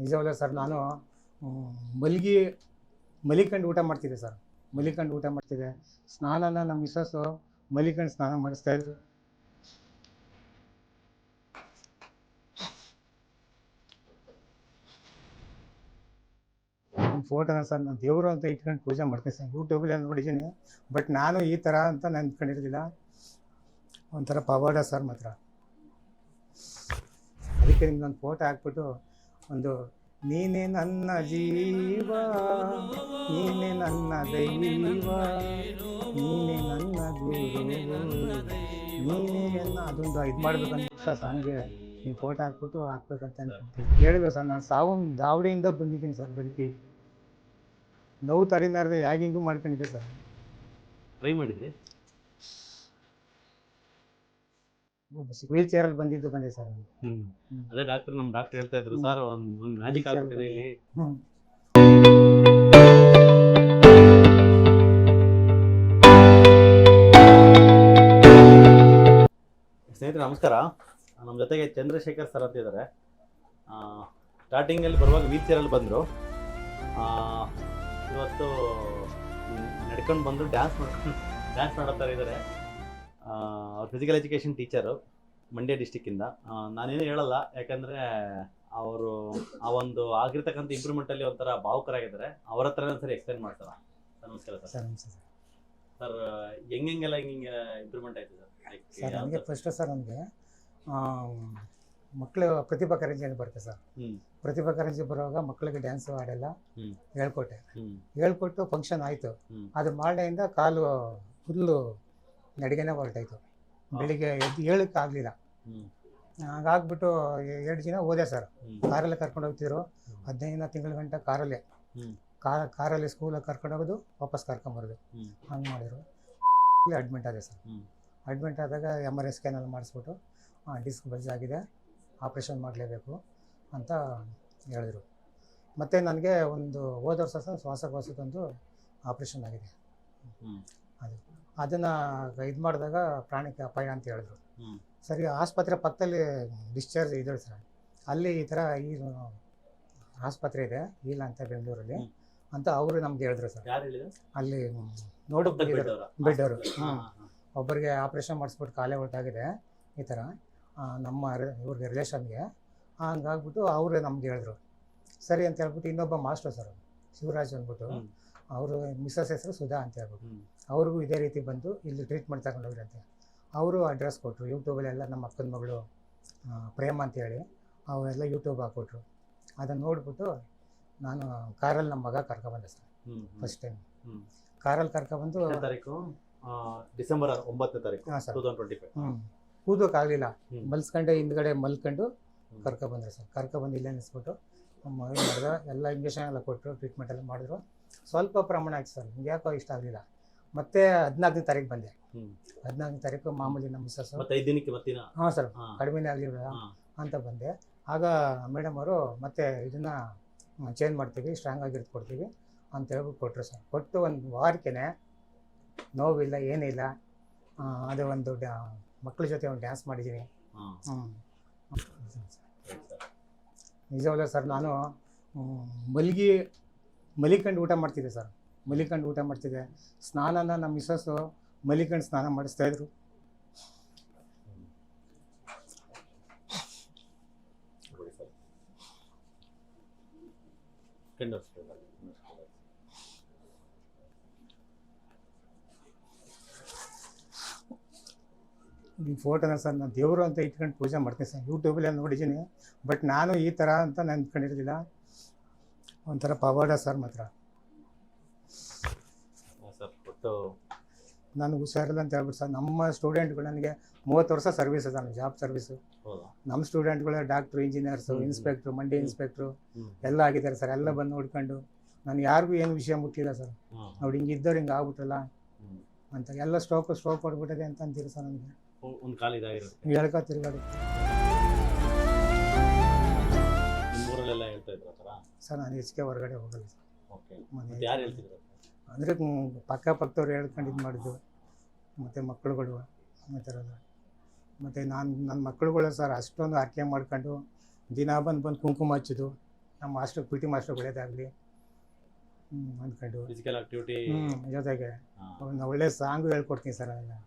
ನಿಜವಲ್ಲ ಸರ್. ನಾನು ಮಲಿಕಂಡು ಊಟ ಮಾಡ್ತಿದ್ದೆ ಸರ್. ಮಲಿಕಂಡು ಊಟ ಮಾಡ್ತಿದ್ದೆ. ಸ್ನಾನನ ನಮ್ಮ ಮಿಸ್ಸಸ್ಸು ಮಲಿಕಂಡು ಸ್ನಾನ ಮಾಡಿಸ್ತಾಯಿದ್ರು. ಒಂದು ಫೋಟೋನ ಸರ್ ನಾನು ದೇವರು ಅಂತ ಇಟ್ಕೊಂಡು ಪೂಜೆ ಮಾಡ್ತೀನಿ ಸರ್. ಯೂಟ್ಯೂಬಲ್ಲಿ ನೋಡಿದ್ದೀನಿ, ಬಟ್ ನಾನು ಈ ಥರ ಅಂತ ನಾನು ಅಂದ್ಕೊಂಡಿರಲಿಲ್ಲ. ಒಂಥರ ಪವಾಡ ಸರ್ ಮಾತ್ರ. ಅದಕ್ಕೆ ನಿಮ್ಗೊಂದು ಫೋಟೋ ಹಾಕ್ಬಿಟ್ಟು ಒಂದು ನೀನೇ ನನ್ನ ಜೀವ, ನೀನೇ ನನ್ನ ದೈವ, ನೀನೇ ನನ್ನ ಗುರು, ನೀನೇ ಅದೊಂದು ಇದು ಮಾಡ್ಬೇಕಂತ ಸಾಂಗ್ಗೆ ನೀವು ಫೋಟೋ ಹಾಕ್ಬಿಟ್ಟು ಹಾಕ್ಬೇಕಂತ ಅನ್ಕೊಂತೀನಿ. ಹೇಳಿದೆ ಸರ್, ನಾನು ಸಾವು ದಾವಡಿಯಿಂದ ಬಂದಿದ್ದೀನಿ ಸರ್. ಬೆಳಗ್ಗೆ ನೋವು ತರಿನಾರ್ದೆ ಹ್ಯಾಗಿಂಗು ಮಾಡ್ಕೊಂಡಿದ್ದೆ ಸರ್. ಟ್ರೈ ಮಾಡಿದ್ರಿ? ವೀಲ್ ಚೇರಲ್ಲಿ ಬಂದೆ ಸರ್. ಅದೇ ನಮ್ಮ ಡಾಕ್ಟರ್ ಹೇಳ್ತಾ ಇದ್ರು ಸರ್, ಒಂದು ಮ್ಯಾಜಿಕ್ ಆಗ್ಬಿಟ್ಟಿದೆ ಇಲ್ಲಿ. ಸ್ನೇಹಿತರೆ ನಮಸ್ಕಾರ. ನಮ್ಮ ಜೊತೆಗೆ ಚಂದ್ರಶೇಖರ್ ಸರ್ ಅಂತ ಇದ್ದಾರೆ. ಸ್ಟಾರ್ಟಿಂಗಲ್ಲಿ ಬರುವಾಗ ವೀಲ್ ಚೇರಲ್ಲಿ ಬಂದರು. ಇವತ್ತು ನಡ್ಕೊಂಡು ಬಂದು ಡ್ಯಾನ್ಸ್ ಮಾಡ್ತಾ ಇದ್ದಾರೆ. ಅವ್ರು ಫಿಸಿಕಲ್ ಎಜುಕೇಷನ್ ಟೀಚರು, ಮಂಡ್ಯ ಡಿಸ್ಟಿಕ್ಕಿಂದ. ನಾನೇನು ಹೇಳಲ್ಲ, ಯಾಕಂದರೆ ಅವರು ಆ ಒಂದು ಆಗಿರ್ತಕ್ಕಂಥ ಇಂಪ್ರೂವ್ಮೆಂಟಲ್ಲಿ ಒಂಥರ ಭಾವುಕರಾಗಿದ್ದಾರೆ. ಅವ್ರ ಹತ್ರನೇ ಸರಿ ಎಕ್ಸ್ಪ್ಲೇನ್ ಮಾಡ್ತಾರೆ. ಸರ್ ನಮಸ್ಕಾರ ಸರ್. ಸರ್ ಹೆಂಗೆಲ್ಲ ಹಿಂಗೆ ಇಂಪ್ರೂವ್ಮೆಂಟ್ ಆಯಿತು ಸರ್? ನನಗೆ ಫಸ್ಟ್ ಸರ್ ನನಗೆ ಮಕ್ಕಳು ಪ್ರತಿಭಾ ಕಾರಂಜಿ ಬರುತ್ತೆ ಸರ್. ಪ್ರತಿಭಾ ಕಾರಂಜಿ ಬರುವಾಗ ಮಕ್ಕಳಿಗೆ ಡ್ಯಾನ್ಸ್ ಹಾಡೆಲ್ಲ ಹೇಳ್ಕೊಟ್ಟು ಫಂಕ್ಷನ್ ಆಯಿತು. ಅದು ಮಾರನೆಯಿಂದ ಕಾಲು ಫುಲ್ಲು ನಡಿಗೆನೇ ಹೊರಟಾಯ್ತು. ಬೆಳಿಗ್ಗೆ ಎದ್ದು ಹೇಳೋಕ್ಕಾಗಲಿಲ್ಲ. ಹಾಗಾಗ್ಬಿಟ್ಟು 2 ದಿನ ಹೋದೆ ಸರ್. ಕಾರಲ್ಲೇ ಕರ್ಕೊಂಡು ಹೋಗ್ತಿದ್ರು. 15 ತಿಂಗಳ ಗಂಟೆ ಕಾರಲ್ಲಿ ಸ್ಕೂಲಿಗೆ ಕರ್ಕೊಂಡು ಹೋಗೋದು, ವಾಪಸ್ ಕರ್ಕೊಂಬರೋದು, ಹಂಗೆ ಮಾಡಿದ್ರು. ಅಡ್ಮಿಟ್ ಆದೆ ಸರ್. ಅಡ್ಮಿಟ್ ಆದಾಗ MRI ಸ್ಕ್ಯಾನೆಲ್ಲ ಮಾಡಿಸ್ಬಿಟ್ಟು ಡಿಸ್ಕ್ ಬಲ್ಜ್ ಆಗಿದೆ, ಆಪ್ರೇಷನ್ ಮಾಡಲೇಬೇಕು ಅಂತ ಹೇಳಿದ್ರು. ಮತ್ತು ನನಗೆ ಒಂದು ಹೋದ ವರ್ಷ ಸಹ ಶ್ವಾಸಕೋಶದೊಂದು ಆಪ್ರೇಷನ್ ಆಗಿದೆ. ಅದನ್ನು ಇದು ಮಾಡಿದಾಗ ಪ್ರಾಣಕ್ಕೆ ಅಪಾಯ ಅಂತ ಹೇಳಿದ್ರು. ಸರಿ, ಆಸ್ಪತ್ರೆ ಪಕ್ಕದಲ್ಲಿ ಡಿಸ್ಚಾರ್ಜ್ ಇದೆ ಸರ್. ಅಲ್ಲಿ ಈ ಥರ ಈ ಆಸ್ಪತ್ರೆ ಇದೆ ಇಲ್ಲ ಅಂತ ಬೆಂಗಳೂರಲ್ಲಿ ಅಂತ ಅವರು ನಮ್ಗೆ ಹೇಳಿದ್ರು ಸರ್. ಅಲ್ಲಿ ನೋಡಿ ಬೆಡ್ಡವರು ಒಬ್ಬರಿಗೆ ಆಪ್ರೇಷನ್ ಮಾಡಿಸ್ಬಿಟ್ಟು ಕಾಲೇ ಹೊರಟಾಗಿದೆ ಈ ಥರ ನಮ್ಮ ಇವ್ರಿಗೆ ರಿಲೇಷನ್ಗೆ. ಹಂಗಾಗ್ಬಿಟ್ಟು ಅವರೇ ನಮ್ಗೆ ಹೇಳಿದ್ರು. ಸರಿ ಅಂತ ಹೇಳ್ಬಿಟ್ಟು ಇನ್ನೊಬ್ಬ ಮಾಸ್ಟರ್ ಸರ್ ಶಿವರಾಜ್ ಅಂದ್ಬಿಟ್ಟು, ಅವರು ಮಿಸ್ಸಸ್ ಹೆಸರು ಸುಧಾ ಅಂತ ಹೇಳ್ಬಿಟ್ಟು, ಅವ್ರಿಗೂ ಇದೇ ರೀತಿ ಬಂದು ಇಲ್ಲಿ ಟ್ರೀಟ್ಮೆಂಟ್ ತಗೊಂಡೋಗ್ರಿ ಅಂತ ಅವರು ಅಡ್ರೆಸ್ ಕೊಟ್ಟರು. ಯೂಟ್ಯೂಬಲ್ಲೆಲ್ಲ ನಮ್ಮ ಅಕ್ಕನ ಮಗಳು ಪ್ರೇಮ ಅಂತೇಳಿ ಅವೆಲ್ಲ ಯೂಟ್ಯೂಬ್ ಹಾಕ್ಕೊಟ್ರು. ಅದನ್ನು ನೋಡ್ಬಿಟ್ಟು ನಾನು ಕಾರಲ್ಲಿ ನಮ್ಮ ಮಗ ಕರ್ಕೊಬಂದೆ ಸರ್. ಫಸ್ಟ್ ಟೈಮ್ ಕಾರಲ್ಲಿ ಕರ್ಕೊಬಂದು ಡಿಸೆಂಬರ್ 9ನೇ ತಾರೀಕು 2025. ಕೂದೋಕ್ಕಾಗಲಿಲ್ಲ, ಮಲ್ಸ್ಕೊಂಡೆ ಹಿಂದ್ಗಡೆ ಮಲ್ಕೊಂಡು ಕರ್ಕೊಬಂದ್ರೆ ಸರ್. ಕರ್ಕೊಬಂದು ಇಲ್ಲೇ ನಿಲ್ಲಿಸ್ಬಿಟ್ಟು ಮಾಡಿದ ಎಲ್ಲ ಇಂಜೆಕ್ಷನ್ ಎಲ್ಲ ಕೊಟ್ಟರು, ಟ್ರೀಟ್ಮೆಂಟ್ ಎಲ್ಲ ಮಾಡಿದ್ರು. ಸ್ವಲ್ಪ ಪ್ರಮಾಣ ಆಯ್ತು ಸರ್. ನಿಮ್ಗೆ ಯಾಕೋ ಇಷ್ಟ ಆಗಲಿಲ್ಲ. ಮತ್ತೆ 14ನೇ ತಾರೀಕು ಬಂದೆ. 14ನೇ ತಾರೀಕು ಮಾಮೂಲಿ ನಮ್ಮ ಮಿಸ್ಸಸ್ ಹಾಂ ಸರ್ ಕಡಿಮೆನೇ ಆಗಲಿಲ್ಲ ಅಂತ ಬಂದೆ. ಆಗ ಮೇಡಮ್ ಅವರು ಮತ್ತೆ ಇದನ್ನು ಚೇಂಜ್ ಮಾಡ್ತೀವಿ, ಸ್ಟ್ರಾಂಗ್ ಆಗಿರ್ದು ಕೊಡ್ತೀವಿ ಅಂತ ಹೇಳ್ಬಿಟ್ಟು ಕೊಟ್ಟರು ಸರ್. ಕೊಟ್ಟು ಒಂದು ವಾರಕ್ಕೆ ನೋವಿಲ್ಲ, ಏನಿಲ್ಲ. ಅದೇ ಒಂದು ಮಕ್ಕಳ ಜೊತೆ ಒಂದು ಡ್ಯಾನ್ಸ್ ಮಾಡಿದ್ದೀನಿ. ನಿಜವಲ್ಲ ಸರ್. ನಾನು ಮಲಿಕಂಡು ಊಟ ಮಾಡ್ತಿದ್ದೆ ಸರ್. ಮಲಿಕಂಡು ಊಟ ಮಾಡ್ತಿದ್ದೆ. ಸ್ನಾನನ ನಮ್ಮ ಮಿಸ್ಸಸ್ಸು ಮಲಿಕಂಡು ಸ್ನಾನ ಮಾಡಿಸ್ತಾಯಿದ್ರು. ಈ ಫೋಟೋನ ಸರ್ ನಾನು ದೇವರು ಅಂತ ಇಟ್ಕೊಂಡು ಪೂಜೆ ಮಾಡ್ತೀನಿ ಸರ್. ಯೂಟ್ಯೂಬಲ್ಲಿ ನೋಡಿದ್ದೀನಿ, ಬಟ್ ನಾನು ಈ ಥರ ಅಂತ ನಾನು ಅಂದ್ಕೊಂಡಿರಲಿಲ್ಲ. ಒಂಥರ ಪವಾಡ ಸರ್ ಮಾತ್ರ. ನಾನು ಹುಷಾರಿಲ್ಲ ಅಂತ ಹೇಳ್ಬಿಟ್ಟು ಸರ್, ನಮ್ಮ ಸ್ಟೂಡೆಂಟ್ಗಳು ನನಗೆ 30 ವರ್ಷ ಸರ್ವಿಸ್ ಸರ್, ಜಾಬ್ ಸರ್ವಿಸು. ನಮ್ಮ ಸ್ಟೂಡೆಂಟ್ಗಳು doctor, engineers, inspector, Mandya inspector ಎಲ್ಲ ಆಗಿದ್ದಾರೆ ಸರ್. ಎಲ್ಲ ಬಂದು ನೋಡ್ಕೊಂಡು ನಾನು ಯಾರಿಗೂ ಏನು ವಿಷಯ ಮುಟ್ಟಿಲ್ಲ ಸರ್. ನೋಡಿ ಹಿಂಗಿದ್ದವ್ರು ಹಿಂಗೆ ಆಗ್ಬಿಟ್ರಲ್ಲ ಅಂತ ಎಲ್ಲ ಸ್ಟ್ರೋಕ್ ಹೊಡ್ಬಿಟ್ಟಿದೆ ಅಂತ ಅಂತೀರಿ ಸರ್. ನನಗೆ ಒಂದು ಕಾಲ ಇದಾಗಿರುತ್ತೆ, ಹೇಳ್ಕೊ ತಿರುಗಾಡುತ್ತೆ ಸರ್. ನಾನು ಹೆಚ್ಚಿಗೆ ಹೊರಗಡೆ ಹೋಗಲ್ಲ ಸರ್. ಅಂದರೆ ಪಕ್ಕದವ್ರು ಹೇಳ್ಕೊಂಡು ಇದು ಮಾಡಿದ್ದು, ಮತ್ತು ಮಕ್ಕಳುಗಳು ಆ ಥರದ್ದು. ಮತ್ತು ನನ್ನ ಮಕ್ಕಳುಗಳು ಸರ್ ಅಷ್ಟೊಂದು ಆರೈಕೆ ಮಾಡ್ಕೊಂಡು ದಿನ ಬಂದು ಕುಂಕುಮ ಹಚ್ಚೋದು, ನಮ್ಮ ಮಾಸ್ಟರ್ PT ಮಾಸ್ಟರ್ ಒಳ್ಳೇದಾಗಲಿ ಅಂದ್ಕೊಂಡು ಫಿಸಿಕಲ್ ಆಕ್ಟಿವಿಟಿ. ಜೊತೆಗೆ ಒಂದು ಒಳ್ಳೆ ಸಾಂಗು ಹೇಳ್ಕೊಡ್ತೀನಿ ಸರ್ ಅದನ್ನು.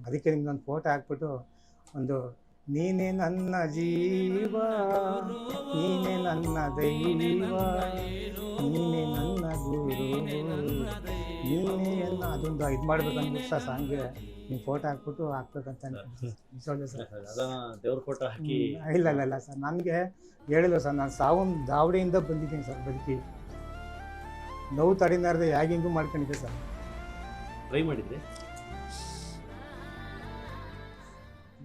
ಅದಕ್ಕೆ ನಿಮ್ದೊಂದು ಫೋಟೋ ಹಾಕ್ಬಿಟ್ಟು ಒಂದು ನೀನೇ ನನ್ನ ಜೀವ ನೀನೇ ನನ್ನ ದೈವ ನೀನೇ ನನ್ನ ಗುರು ನೀನೇ ಎಲ್ಲ ಅದೊಂದು ಇದು ಮಾಡ್ಬೇಕಂದ್ಬಿಟ್ಟು ಸರ್ ಸಾಂಗ್ಗೆ ನೀವು ಫೋಟೋ ಹಾಕ್ಬೇಕಂತ ನಿಜವಾಗ್ಲೂ ಸರ್. ದೇವ್ರ ಫೋಟೋ ಹಾಕಿ ಇಲ್ಲ ಸರ್, ನನಗೆ ಹೇಳಿಲ್ಲ ಸರ್, ನಾನು ಸಾವೊಂದು ದಾವಡೆಯಿಂದ ಬಂದಿದ್ದೀನಿ ಸರ್ ಬದುಕಿ. ನೋವು ತಡಿನಾರ್ದೆ ಹೇಗಿಂಗೂ ಮಾಡ್ಕೊಂಡಿದ್ದೆ ಸರ್. ಟ್ರೈ ಮಾಡಿದ್ರಿ?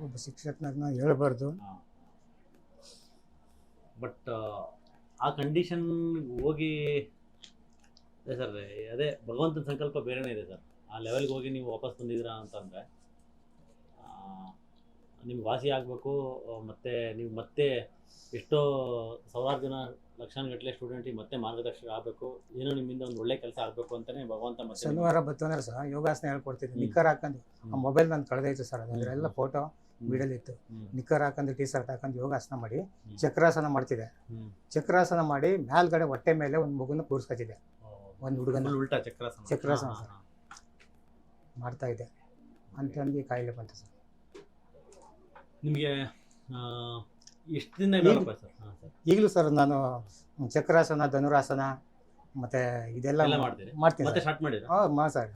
ಒಬ್ಬ ಶಿಕ್ಷಕನಾಗ ಹೇಳ್ಬಾರ್ದು, ಬಟ್ ಆ ಕಂಡೀಷನ್ ಹೋಗಿ ಸರ್, ಅದೇ ಭಗವಂತನ ಸಂಕಲ್ಪ ಬೇರೆನೇ ಇದೆ ಸರ್. ಆ ಲೆವೆಲ್ಗೆ ಹೋಗಿ ನೀವು ವಾಪಸ್ ಬಂದಿದ್ದೀರಾ ಅಂತಂದರೆ ನಿಮ್ಗೆ ವಾಸಿ ಆಗಬೇಕು. ಮತ್ತು ನೀವು ಮತ್ತೆ ಎಷ್ಟೋ ಸಾವಿರಾರು ಜನ ಲಕ್ಷಾನುಗಟ್ಟಲೆ ಸ್ಟೂಡೆಂಟಿಗೆ ಮತ್ತೆ ಮಾರ್ಗದರ್ಶಕ ಆಗಬೇಕು, ಏನೋ ನಿಮ್ಮಿಂದ ಒಂದು ಒಳ್ಳೆ ಕೆಲಸ ಆಗಬೇಕು ಅಂತಲೇ ಭಗವಂತ ಮತ್ತೆ ಶನಿವಾರ ಬತ್ತಂದ್ರೆ ಸರ್ ಯೋಗಾಸನ ಹೇಳ್ಕೊಡ್ತಿದ್ದೆ. ನಿಕ್ಕರ್ ಹಾಕೊಂಡು ಆ ಮೊಬೈಲ್ ನಾನು ಕಳೆದೈತೆ ಸರ್, ಅದೆಲ್ಲ ಫೋಟೋ ವಿಡಿಯೋಲಿತ್ತು. ನಿಕ್ಕರ್ ಹಾಕೊಂಡು ಟೀ ಶರ್ಟ್ ಹಾಕೊಂಡು ಯೋಗಾಸನ ಮಾಡಿ ಚಕ್ರಾಸನ ಮಾಡ್ತಿದ್ದೆ. ಚಕ್ರಾಸನ ಮಾಡಿ ಮೇಲ್ಗಡೆ ಹೊಟ್ಟೆ ಮೇಲೆ ಒಂದು ಮಗುನ ಕೂರಿಸ್ಕೊತಿದ್ದೆ, ಒಂದು ಹುಡುಗನ ಉಲ್ಟಾ ಚಕ್ರಾಸನ ಸರ್ ಮಾಡ್ತಾ ಇದ್ದೆ. ಅಂತಂದು ಕಾಯಿಲೆ ಬಂತು ಸರ್. ನಿಮಗೆ ಎಷ್ಟು ದಿನ ಇರಪ್ಪ ಸರ್? ಈಗಲೂ ಸರ್ ನಾನು ಚಕ್ರಾಸನ, ಧನುರಾಸನ ಮತ್ತೆ ಇದೆಲ್ಲ ಮಾಡ್ತೀನಿ ಮತ್ತೆ ಸ್ಟಾರ್ಟ್ ಮಾಡಿದ್ರೆ. ಸರ್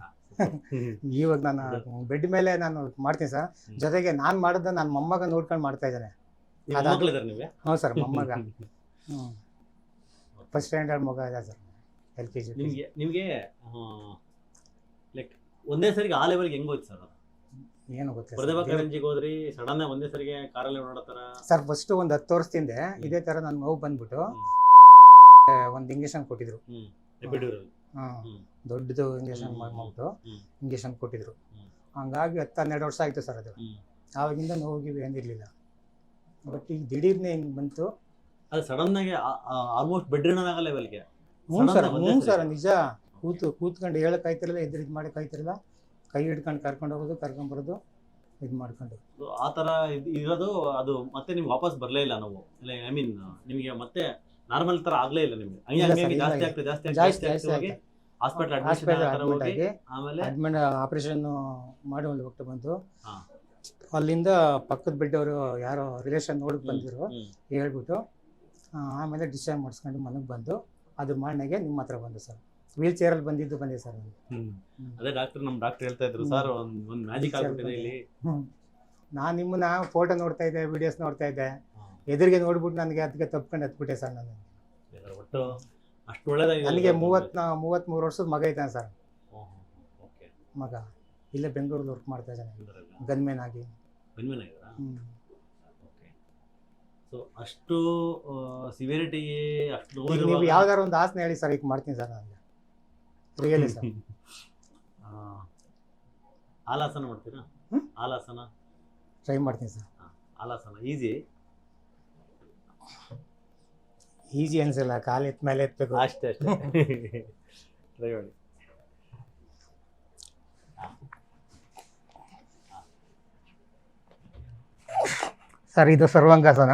ಇವಾಗ ನಾನು ಬೆಡ್ ಮೇಲೆ ನಾನು ಮಾಡ್ತೀನಿ ಸರ್. ಜೊತೆಗೆ ನಾನು ಮಾಡಿದ ನನ್ನ ಮೊಮ್ಮಗ ನೋಡ್ಕೊಂಡು ಮಾಡ್ತಾ ಇದ್ದಾನೆ. ಹ್ಞೂ ಸರ್, ಮೊಮ್ಮಗ ಫಸ್ಟ್ ಸ್ಟ್ಯಾಂಡರ್ಡ್ ಮಗ ಇದೆ ಸರ್, LKG. ನಿಮಗೆ ಲೈಕ್ ಒಂದೇ ಸರಿಗೆ ಆ ಲೆವೆಲ್ಗೆ ಹೆಂಗ್ ಹೋಯ್ತು ಸರ್? ಏನು ಗೊತ್ತಿಲ್ಲ ಪ್ರತಿಭಾ ಕಾರಂಜಿಗೆ ಹೋದ್ರಿ, ಸಡನ್ ಒಂದೇ ಸರಿಗೆ ಕಾರಲ್ಲಿ ಓಡಾಡ್ತಾರ ಸರ್. ಫಸ್ಟ್ ಒಂದು 10 ವರ್ಷದಿಂದ ಇದೇ ತರ ನನ್ನ ನೋವು ಬಂದ್ಬಿಟ್ಟು ಒಂದು ಇಂಜೆಕ್ಷನ್ ಕೊಟ್ಟಿದ್ರು. ದೊಡ್ಡದು ಇಂಜೆಕ್ಷನ್ ಮಾಡ್ಬಿಟ್ಟು ಇಂಜೆಕ್ಷನ್ ಕೊಟ್ಟಿದ್ರು. ಹಂಗಾಗಿ 10-12 ವರ್ಷ ಆಯ್ತು ಸರ್. ಅದು ಆವಾಗಿಂದ ನೋವಿಗೆ ಏನಿರ್ಲಿಲ್ಲ. ಬಟ್ ಈಗ ದಿಢೀರ್ನೆ ಹಿಂಗ್ ಬಂತು. ಅದು ಸಡನ್ ಆಗಿ ಆಲ್ಮೋಸ್ಟ್ ಬೆಡ್ ಆಗಲ್ಲ ಲೆವೆಲ್ಗೆ. ಹ್ಞೂ ಸರ್, ನಿಜ. ಕೂತ್ಕೊಂಡು ಹೇಳಕ್ಕಾಯ್ತಿರಲ್ಲ, ಎದುರು ಇದು ಮಾಡೋಕ್ಕಾಯ್ತಿರಲ್ಲ. ಕೈ ಹಿಡ್ಕೊಂಡು ಕರ್ಕೊಂಡು ಹೋಗೋದು, ಕರ್ಕೊಂಬರೋದು, ಇದು ಮಾಡ್ಕೊಂಡು ಆ ಥರ ಇರೋದು. ಅದು ಮತ್ತೆ ನಿಮ್ಗೆ ವಾಪಸ್ ಬರಲೇ ಇಲ್ಲ ನೋವು. ಐ ಮೀನ್ ನಿಮಗೆ ಮತ್ತೆ ನಾರ್ಮಲ್ ಥರ ಆಗಲೇ ಇಲ್ಲ ನಿಮಗೆ. ಜಾಸ್ತಿ ಆಗಿ ಹಾಸ್ಪಿಟಲ್ ಅಡ್ಮಿಟ್ ಆಗಿ ಆಮೇಲೆ ಆಪರೇಷನ್ ಮಾಡಿ ಒಂದು ಹೋಗ್ತಾ ಬಂತು. ಅಲ್ಲಿಂದ ಪಕ್ಕದ ಬೆಡ್ಡವರು ಯಾರೋ ರಿಲೇಷನ್ ನೋಡಕ್ ಬಂದಿದ್ರು, ಹೇಳ್ಬಿಟ್ಟು ಆಮೇಲೆ ಡಿಸ್ಚಾರ್ಜ್ ಮಾಡಿಸ್ಕೊಂಡು ಮನೆಗೆ ಬಂದು ಅದು ಮಾಡನೆಗೆ ನಿಮ್ಮ ಹತ್ರ ಬಂದು ಸರ್. ವೀಲ್ ಚೇರಲ್ಲಿ ಬಂದೆ ಸರ್. ಅದೇ ನಮ್ಮ ಡಾಕ್ಟರ್ ಹೇಳ್ತಾ ಇದ್ರು ಸರ್, ಒಂದು ಮ್ಯಾಜಿಕ್ ಆಗ್ಬಿಟ್ಟಿದೆ ಇಲ್ಲಿ. ನಾನು ನಿಮ್ಮನ್ನ ಫೋಟೋ ನೋಡ್ತಾ ಇದ್ದೆ, ವಿಡಿಯೋಸ್ ನೋಡ್ತಾ ಇದ್ದೆ, ಎದುರಿಗೆ ನೋಡ್ಬಿಟ್ಟು ನನಗೆ ಅದಕ್ಕೆ ತಪ್ಕೊಂಡು ಹತ್ಬಿಟ್ಟೆ ಸರ್. ನಾನು ಒಟ್ಟು ಅಷ್ಟು ಒಳ್ಳೆದಾಗಿ ನನಗೆ 33 ವರ್ಷದ ಮಗ ಇದ್ದಾನೆ ಸರ್. ಮಗ ಇಲ್ಲೇ ಬೆಂಗಳೂರಲ್ಲಿ ವರ್ಕ್ ಮಾಡ್ತಾ ಇದ್ದಾನೆ, ಗನ್ಮೇನ್ ಆಗಿ. ಸೊ ಅಷ್ಟು ಸಿವಿಯರಿಟಿ, ಅಷ್ಟು ನೀವು ಯಾವ್ದಾರು ಒಂದು ಆಸನ ಹೇಳಿ ಸರ್, ಈಗ ಮಾಡ್ತೀನಿ ಸರ್. ನನಗೆ ರಿಯಲಿ ಸರ್. ಆಲಾಸನ ಮಾಡ್ತೀರಾ? ಆಲಾಸನ ಟ್ರೈ ಮಾಡ್ತೀನಿ ಸರ್. ಆಲಾಸನ ಈಸಿ ಅನ್ಸಲ್ಲ, ಕಾಲು ಎತ್ತ ಮೇಲೆ ಎತ್ತಬೇಕು ಅಷ್ಟೇ. ಟ್ರೈ ಮಾಡಿ ಸರ್. ಇದು ಸರ್ವಾಂಗಾಸನ.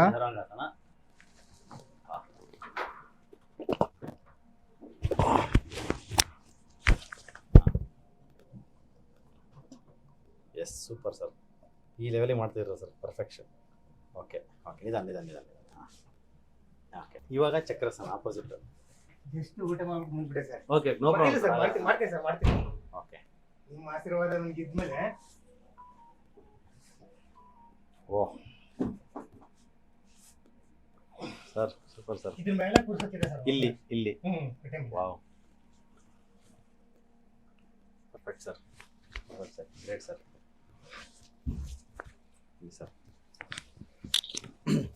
S, super sir. ಈ ಲೆವೆಲಿಗೆ ಮಾಡ್ತಿದ್ರು ಸರ್, ಪರ್ಫೆಕ್ಷನ್. ಓಕೆ, ನಿಧಾನ. ಓಕೆ, ಇವಾಗ ಚಕ್ರಾಸನ ಆಪೋಸಿಟ್. ಎಷ್ಟು ಊಟ ಮಾಡ್ಬಿಟ್ಟು ಮುಂದ್ಬಿಟ್ಟೆ sir. Okay, no problem sir. ಮಾಡ್ತೀನಿ. ಓಕೆ, ನಿಮ್ಮ ಆಶೀರ್ವಾದ ನನಗೆ ಇದ್ಮೇಲೆ. Oh sir, super sir. ಇದ್ರ ಮೇಲೆ ಕೂರ್ಸಕ್ಕಿದೆ ಸರ್. ಇಲ್ಲಿ wow, perfect sir. Great sir.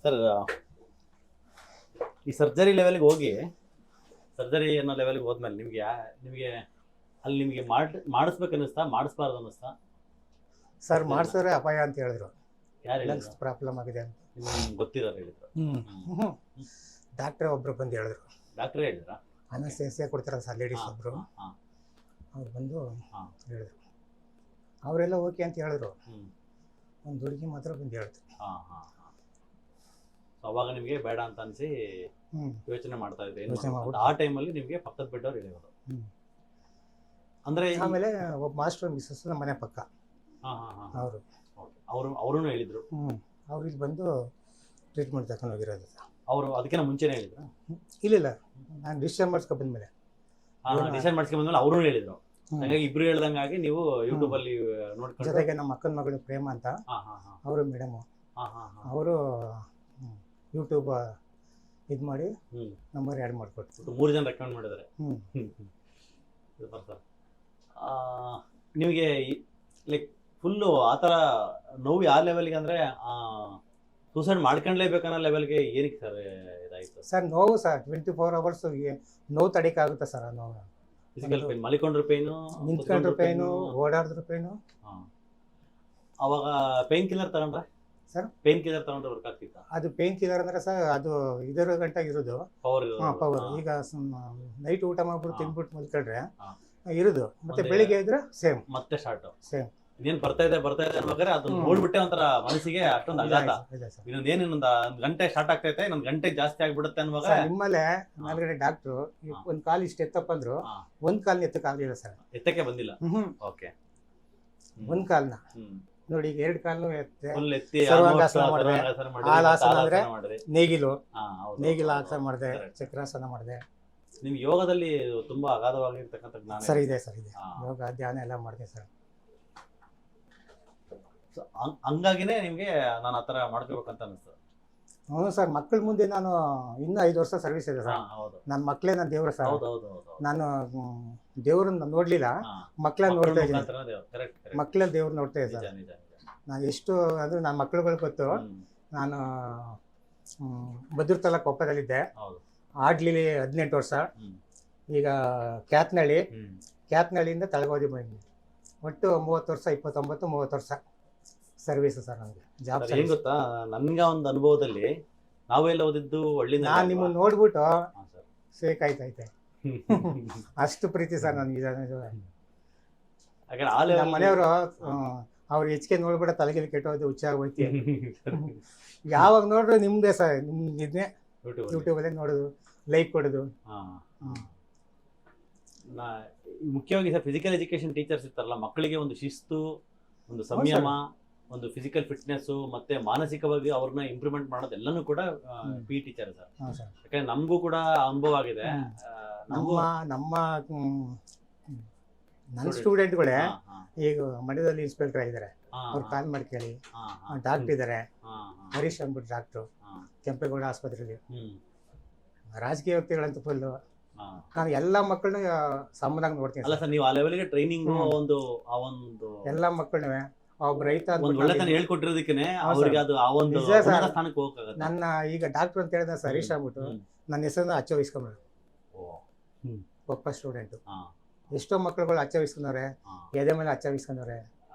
Sir, ಈ ಸರ್ಜರಿ ಲೆವೆಲ್ಗೆ ಹೋಗಿ, ಸರ್ಜರಿ ಅನ್ನೋ ಲೆವೆಲ್ಗೆ ಹೋದ್ಮೇಲೆ ನಿಮಗೆ ಅಲ್ಲಿ ನಿಮಗೆ ಮಾಡಿಸ್ಬೇಕು ಅನ್ನಿಸ್ತಾ, ಮಾಡಿಸ್ಬಾರ್ದು ಅನ್ನಿಸ್ತಾ? ಸರ್, ಮಾಡಿಸಿದ್ರೆ ಅಪಾಯ ಅಂತ ಹೇಳಿದ್ರು. ಯಾರು ಪ್ರಾಬ್ಲಮ್ ಆಗಿದೆ ಅಂತ ನಿಮ್ಗೆ ಗೊತ್ತಿರೋರು ಹೇಳಿದ್ರು? ಡಾಕ್ಟ್ರೇ ಒಬ್ರು ಬಂದು ಹೇಳಿದ್ರು. ಡಾಕ್ಟ್ರೇ ಹೇಳಿದ್ರಾ? ಅನಸ್ತೇಸಿಯಾ ಕೊಡ್ತಾರಲ್ಲ ಸರ್, ಲೇಡೀಸ್ ಒಬ್ರು, ಅವ್ರು ಬಂದು ಹೇಳಿದ್ರು. ಅವರೆಲ್ಲ ಓಕೆ ಅಂತ ಹೇಳಿದ್ರು. ಒಂದು ಹುಡುಗಿ ಮಾತ್ರ ಬಂದು ಹೇಳಿದ್ರು. ಅವಾಗ ನಿಮಗೆ ಬೇಡ ಅಂತ ಅನ್ಸಿ ಹ್ಞೂ ಯೋಚನೆ ಮಾಡ್ತಾ ಇದ್ರಿ ಯೋಚನೆ ಮಾಡ್ಬಿಟ್ಟು. ಆ ಟೈಮಲ್ಲಿ ನಿಮಗೆ ಪಕ್ಕದ ಬೆಡ್ಡವ್ರು ಹೇಳಿರೋದು. ಹ್ಞೂ ಅಂದ್ರೆ ಆಮೇಲೆ ಒಬ್ಬ ಮಾಸ್ಟರ್ ಮಿಸ್ಸಸ್ ನಮ್ಮ ಮನೆ ಪಕ್ಕ ಅವರು ಅವ್ರೂ ಹೇಳಿದ್ರು. ಅವ್ರು ಇಲ್ಲಿ ಬಂದು ಟ್ರೀಟ್ಮೆಂಟ್ ತಗೊಂಡು ಹೋಗಿರೋದು. ಅವರು ಅದಕ್ಕಿಂತ ಮುಂಚೆನೇ ಹೇಳಿದ್ರು. ಇಲ್ಲ ನಾನು ಡಿಸ್ಚಾರ್ಜ್ ಮಾಡಿಸ್ಕೊ ಬಂದ್ಮೇಲೆ ಡಿಸೈಡ್ ಮಾಡ್ಸ್ಕೊಂಡ್ ಬಂದ್ಮೇಲೆ ಅವ್ರೂ ಹೇಳಿದ್ರು. ಹಾಗಾಗಿ ಇಬ್ರು ಹೇಳ್ದಂಗಾಗಿ ನೀವು ಯೂಟ್ಯೂಬ್ ಅಲ್ಲಿ ನೋಡ್ಕೊಂಡು ಜೊತೆಗೆ ನಮ್ಮ ಅಕ್ಕನ ಮಗಳು ಪ್ರೇಮ ಅಂತ ಅವರು ಮೇಡಮು ಅವರು ಯೂಟ್ಯೂಬ್ ಇದು ಮಾಡಿ ನಂಬರ್ ಆ್ಯಡ್ ಮಾಡಿಕೊಟ್ಟು 3 ಜನ ರೆಕಮೆಂಡ್ ಮಾಡಿದ್ದಾರೆ. ಸರ್ ನಿಮಗೆ ಲೈಕ್ ಫುಲ್ಲು ಆ ಥರ ನೋವು ಯಾವ ಲೆವೆಲ್ಗೆ ಅಂದರೆ ಸೂಸೈಡ್ ಮಾಡ್ಕೊಂಡ್ಲೇಬೇಕನ್ನೋ ಲೆವೆಲ್ಗೆ ಏನಕ್ಕೆ ಸರ್ ಇದಾಯಿತು? ಸರ್ ನೋವು ಸರ್ 24 hours ನೋವು ತಡೀಕಾಗುತ್ತೆ ಸರ್. ನೋವು ಫಿಸಿಕಲ್ ಪೇನ್, ಮಲಿಕೊಂಡ್ರ ಪೇನು, ನಿಂತ್ಕೊಂಡ್ರ ಪೇನು, ಓಡಾಡಿದ್ರ ಪೇನು. ಅವಾಗ ಪೇನ್ ಕಿಲ್ಲರ್ ತಗೊಂಡ್ರೆ ಸರ್? ಪೇನ್ ಕಿಲ್ಲರ್ ತಗೊಂಡ್ರೆ ವರ್ಕ್ ಆಗ್ತಿತ್ತ? ಅದು ಪೇನ್ ಕಿಲ್ಲರ್ ಅಂದ್ರೆ ಸರ್ ಅದು ಇದರ ಗಂಟೆ ಇರೋದು ಪವರ್. ಈಗ ನೈಟ್ ಊಟ ಮಾಡ್ಬಿಟ್ಟು ತಿನ್ಬಿಟ್ಟು ಮಲ್ಕೊಂಡ್ರೆ ಇರೋದು, ಮತ್ತೆ ಬೆಳಿಗ್ಗೆ ಇದ್ರೆ ಸೇಮ್ ಮತ್ತೆ ಸ್ಟಾರ್ಟ್ ಸೇಮ್. ಇನ್ನೇನ್ ಬರ್ತಾ ಇದೆ ಅನ್ಬೇಕಾದ್ರೆ ಅದನ್ನ ನೋಡ್ಬಿಟ್ಟೆ ಒಂಥರ ಮನಸ್ಸಿಗೆ ಅಷ್ಟೊಂದು ಆಘಾತ. ಇನ್ನೊಂದು ಗಂಟೆ ಸ್ಟಾರ್ಟ್ ಆಗ್ತೈತೆ, ಇನ್ನೊಂದು ಗಂಟೆ ಜಾಸ್ತಿ ಆಗ್ಬಿಡುತ್ತೆ ಅನ್ನುವಾಗ ನಿಮ್ಮಲ್ಲೇ ಮೇಲ್ಗಡೆ ಡಾಕ್ಟ್ರು ಒಂದ್ ಕಾಲ್ ಇಷ್ಟು ಎತ್ತಪ್ಪ ಅಂದ್ರು ಒಂದ್ ಕಾಲ್ನ ಎತ್ತಕ್ಕಾಗ್ಲಿಲ್ಲ ಸರ್. ಎತ್ತಕ್ಕೆ ಬಂದಿಲ್ಲ. ಓಕೆ. ಒಂದ್ ಕಾಲ್ನ ನೋಡಿ, ಈಗ 2 ಕಾಲ್ನು ಎತ್ತಿ ಸರ್ವಾಂಗಾಸನ ಮಾಡಿದೆ, ಹಾಲಾಸನ ಅಂದ್ರೆ ನೇಗಿಲು ಆಸನ ಮಾಡಿದೆ, ಚಕ್ರಾಸನ ಮಾಡಿದೆ. ನಿಮ್ಗೆ ಯೋಗದಲ್ಲಿ ತುಂಬಾ ಅಗಾಧವಾಗಿರ್ತಕ್ಕಂಥ ಜ್ಞಾನ ಸರ್ ಇದೆ ಸರ್, ಇದೆ. ಯೋಗ ಧ್ಯಾನ ಎಲ್ಲ ಮಾಡಿದೆ ಸರ್. ಹಂಗಾಗಿನೇ ನಿಮ್ಗೆ ನಾನು ಆತರ ಮಾಡ್ಕೋಬೇಕಂತ ಅನಿಸ್ತದೆ. ಹೌದು ಸರ್, ಮಕ್ಕಳ ಮುಂದೆ ನಾನು ಇನ್ನೂ 5 ವರ್ಷ ಸರ್ವಿಸ್ ಇದೆ ಸರ್. ನನ್ನ ಮಕ್ಕಳೇ ನನ್ನ ದೇವ್ರ ಸರ್. ನಾನು ದೇವ್ರನ್ನ ನೋಡ್ಲಿಲ್ಲ, ಮಕ್ಕಳನ್ನ ನೋಡ್ತಾ ಇದ್ದೀನಿ. ಮಕ್ಕಳಲ್ಲಿ ದೇವ್ರ ನೋಡ್ತಾ ಇದ್ದೆ ಸರ್. ನಾನು ಎಷ್ಟು ಅಂದ್ರೆ ನನ್ನ ಮಕ್ಕಳುಗಳು ಗೊತ್ತು. ನಾನು ಭದ್ರತಲ ಕೊಪ್ಪದಲ್ಲಿದ್ದೆ, ಆಡ್ಲಿಲಿ 18 ವರ್ಷ, ಈಗ ಕ್ಯಾತ್ನಳ್ಳಿಯಿಂದ ತಳಗೋದಿ ಬಂದಿದ್ದೆ. ಒಟ್ಟು 30 ವರ್ಷ, 29-30 ವರ್ಷ ಸರ್ವಿಸ್ ಸರ್ ನನಗೆ ಜಾಬ್. ಏನ್ ಗೊತ್ತಾ, ನನ್ಗೆ ಒಂದು ಅನುಭವದಲ್ಲಿ ನಾವೆಲ್ಲ ಓದಿದ್ದು ಒಳ್ಳೆಯಿಂದ ನಾನು ನಿಮ್ಮನ್ನು ನೋಡ್ಬಿಟ್ಟು ಸೇಕಾಯ್ತೈತೆ. ಅಷ್ಟು ಪ್ರೀತಿ ಸರ್ ನನಗೆ. ನಮ್ಮ ಮನೆಯವರು ಅವ್ರು ಹೆಚ್ಚಿಗೆ ನೋಡ್ಬಿಟ್ಟು ತಲೆಗೆ ಕೆಟ್ಟೋದು, ಹುಚ್ಚಾಗಿ ಹೋಯ್ತಿ. ಯಾವಾಗ ನೋಡ್ರು ನಿಮ್ದೇ ಸರ್, ಇದನ್ನೇ ಯೂಟ್ಯೂಬಲ್ಲೇ ನೋಡೋದು, ಲೈಕ್ ಕೊಡೋದು. ಮುಖ್ಯವಾಗಿ ಸರ್ ಫಿಸಿಕಲ್ ಎಜುಕೇಶನ್ ಟೀಚರ್ಸ್ ಇರ್ತಾರಲ್ಲ, ಮಕ್ಕಳಿಗೆ ಒಂದು ಶಿಸ್ತು, ಒಂದು ಸಂಯಮ, ಒಂದು ಫಿಸಿಕಲ್ ಫಿಟ್ನೆಸ್ ಮತ್ತೆ ಮಾನಸಿಕವಾಗಿ ಅವ್ರನ್ನ ಇಂಪ್ರೂವ್ಮೆಂಟ್ ಮಾಡೋದೆಲ್ಲನೂ ಕೂಡ ಪಿ ಟೀಚರ್ ಸರ್. ಯಾಕಂದ್ರೆ ನಮಗೂ ಕೂಡ ಅನುಭವ ಆಗಿದೆ. ನನ್ನ ಸ್ಟೂಡೆಂಟ್ಗಳೇ ಈಗ ಮಂಡ್ಯದಲ್ಲಿ ಇನ್ಸ್ಪೆಕ್ಟರ್ ಆಗಿದ್ದಾರೆ, ಅವ್ರು ಕಾಲ್ ಮಾಡಿ ಕೇಳಿ. ಡಾಕ್ಟರ್ ಇದ್ದಾರೆ, ಹರೀಶ್ ಅಂದ್ಬಿಟ್ಟು ಡಾಕ್ಟ್ರು, ಕೆಂಪೇಗೌಡ ಆಸ್ಪತ್ರೆಯಲ್ಲಿ. ರಾಜಕೀಯ ವ್ಯಕ್ತಿಗಳಂತೂ ಫುಲ್ಲು. ನಾನು ಎಲ್ಲ ಮಕ್ಕಳನ್ನ ಸಾಮಾನ್ಯವಾಗಿ ನೋಡ್ತೀನಿ. ಅಲ್ಲ ಸರ್, ನೀವು ಆ ಲೆವೆಲ್ಗೆ ಟ್ರೈನಿಂಗ್ ಒಂದು ಎಲ್ಲ ಮಕ್ಕಳನ್ನ ಒಬ್ಬ ರೈತ ಒಳ್ಳೆತನ ಹೇಳ್ಕೊಟ್ಟಿರೋದಕ್ಕೆ ಅವ್ರಿಗೆ ಅದು ಆ ಒಂದು ಸ್ಥಾನಕ್ಕೆ ಹೋಗಕ್ಕಾಗತ್ತೆ. ನನ್ನ ಈಗ ಡಾಕ್ಟರ್ ಅಂತ ಹೇಳಿದ ಸರ್ ಹರೀಶ್ ಅಂದ್ಬಿಟ್ಟು ನನ್ನ ಹೆಸರನ್ನ ಅಚ್ಚ ವಹಿಸ್ಕೊಂಡ್ರು. ಒಬ್ಬ ಸ್ಟೂಡೆಂಟು. ಎಷ್ಟೋ ಮಕ್ಕಳುಗಳು ಅಚ್ಚ ವಹಿಸ್ಕೊಂಡವ್ರೆ, ಎದೆ ಮೇಲೆ ಅಚ್ಚ ವಹಿಸ್ಕೊಂಡವ್ರೆ.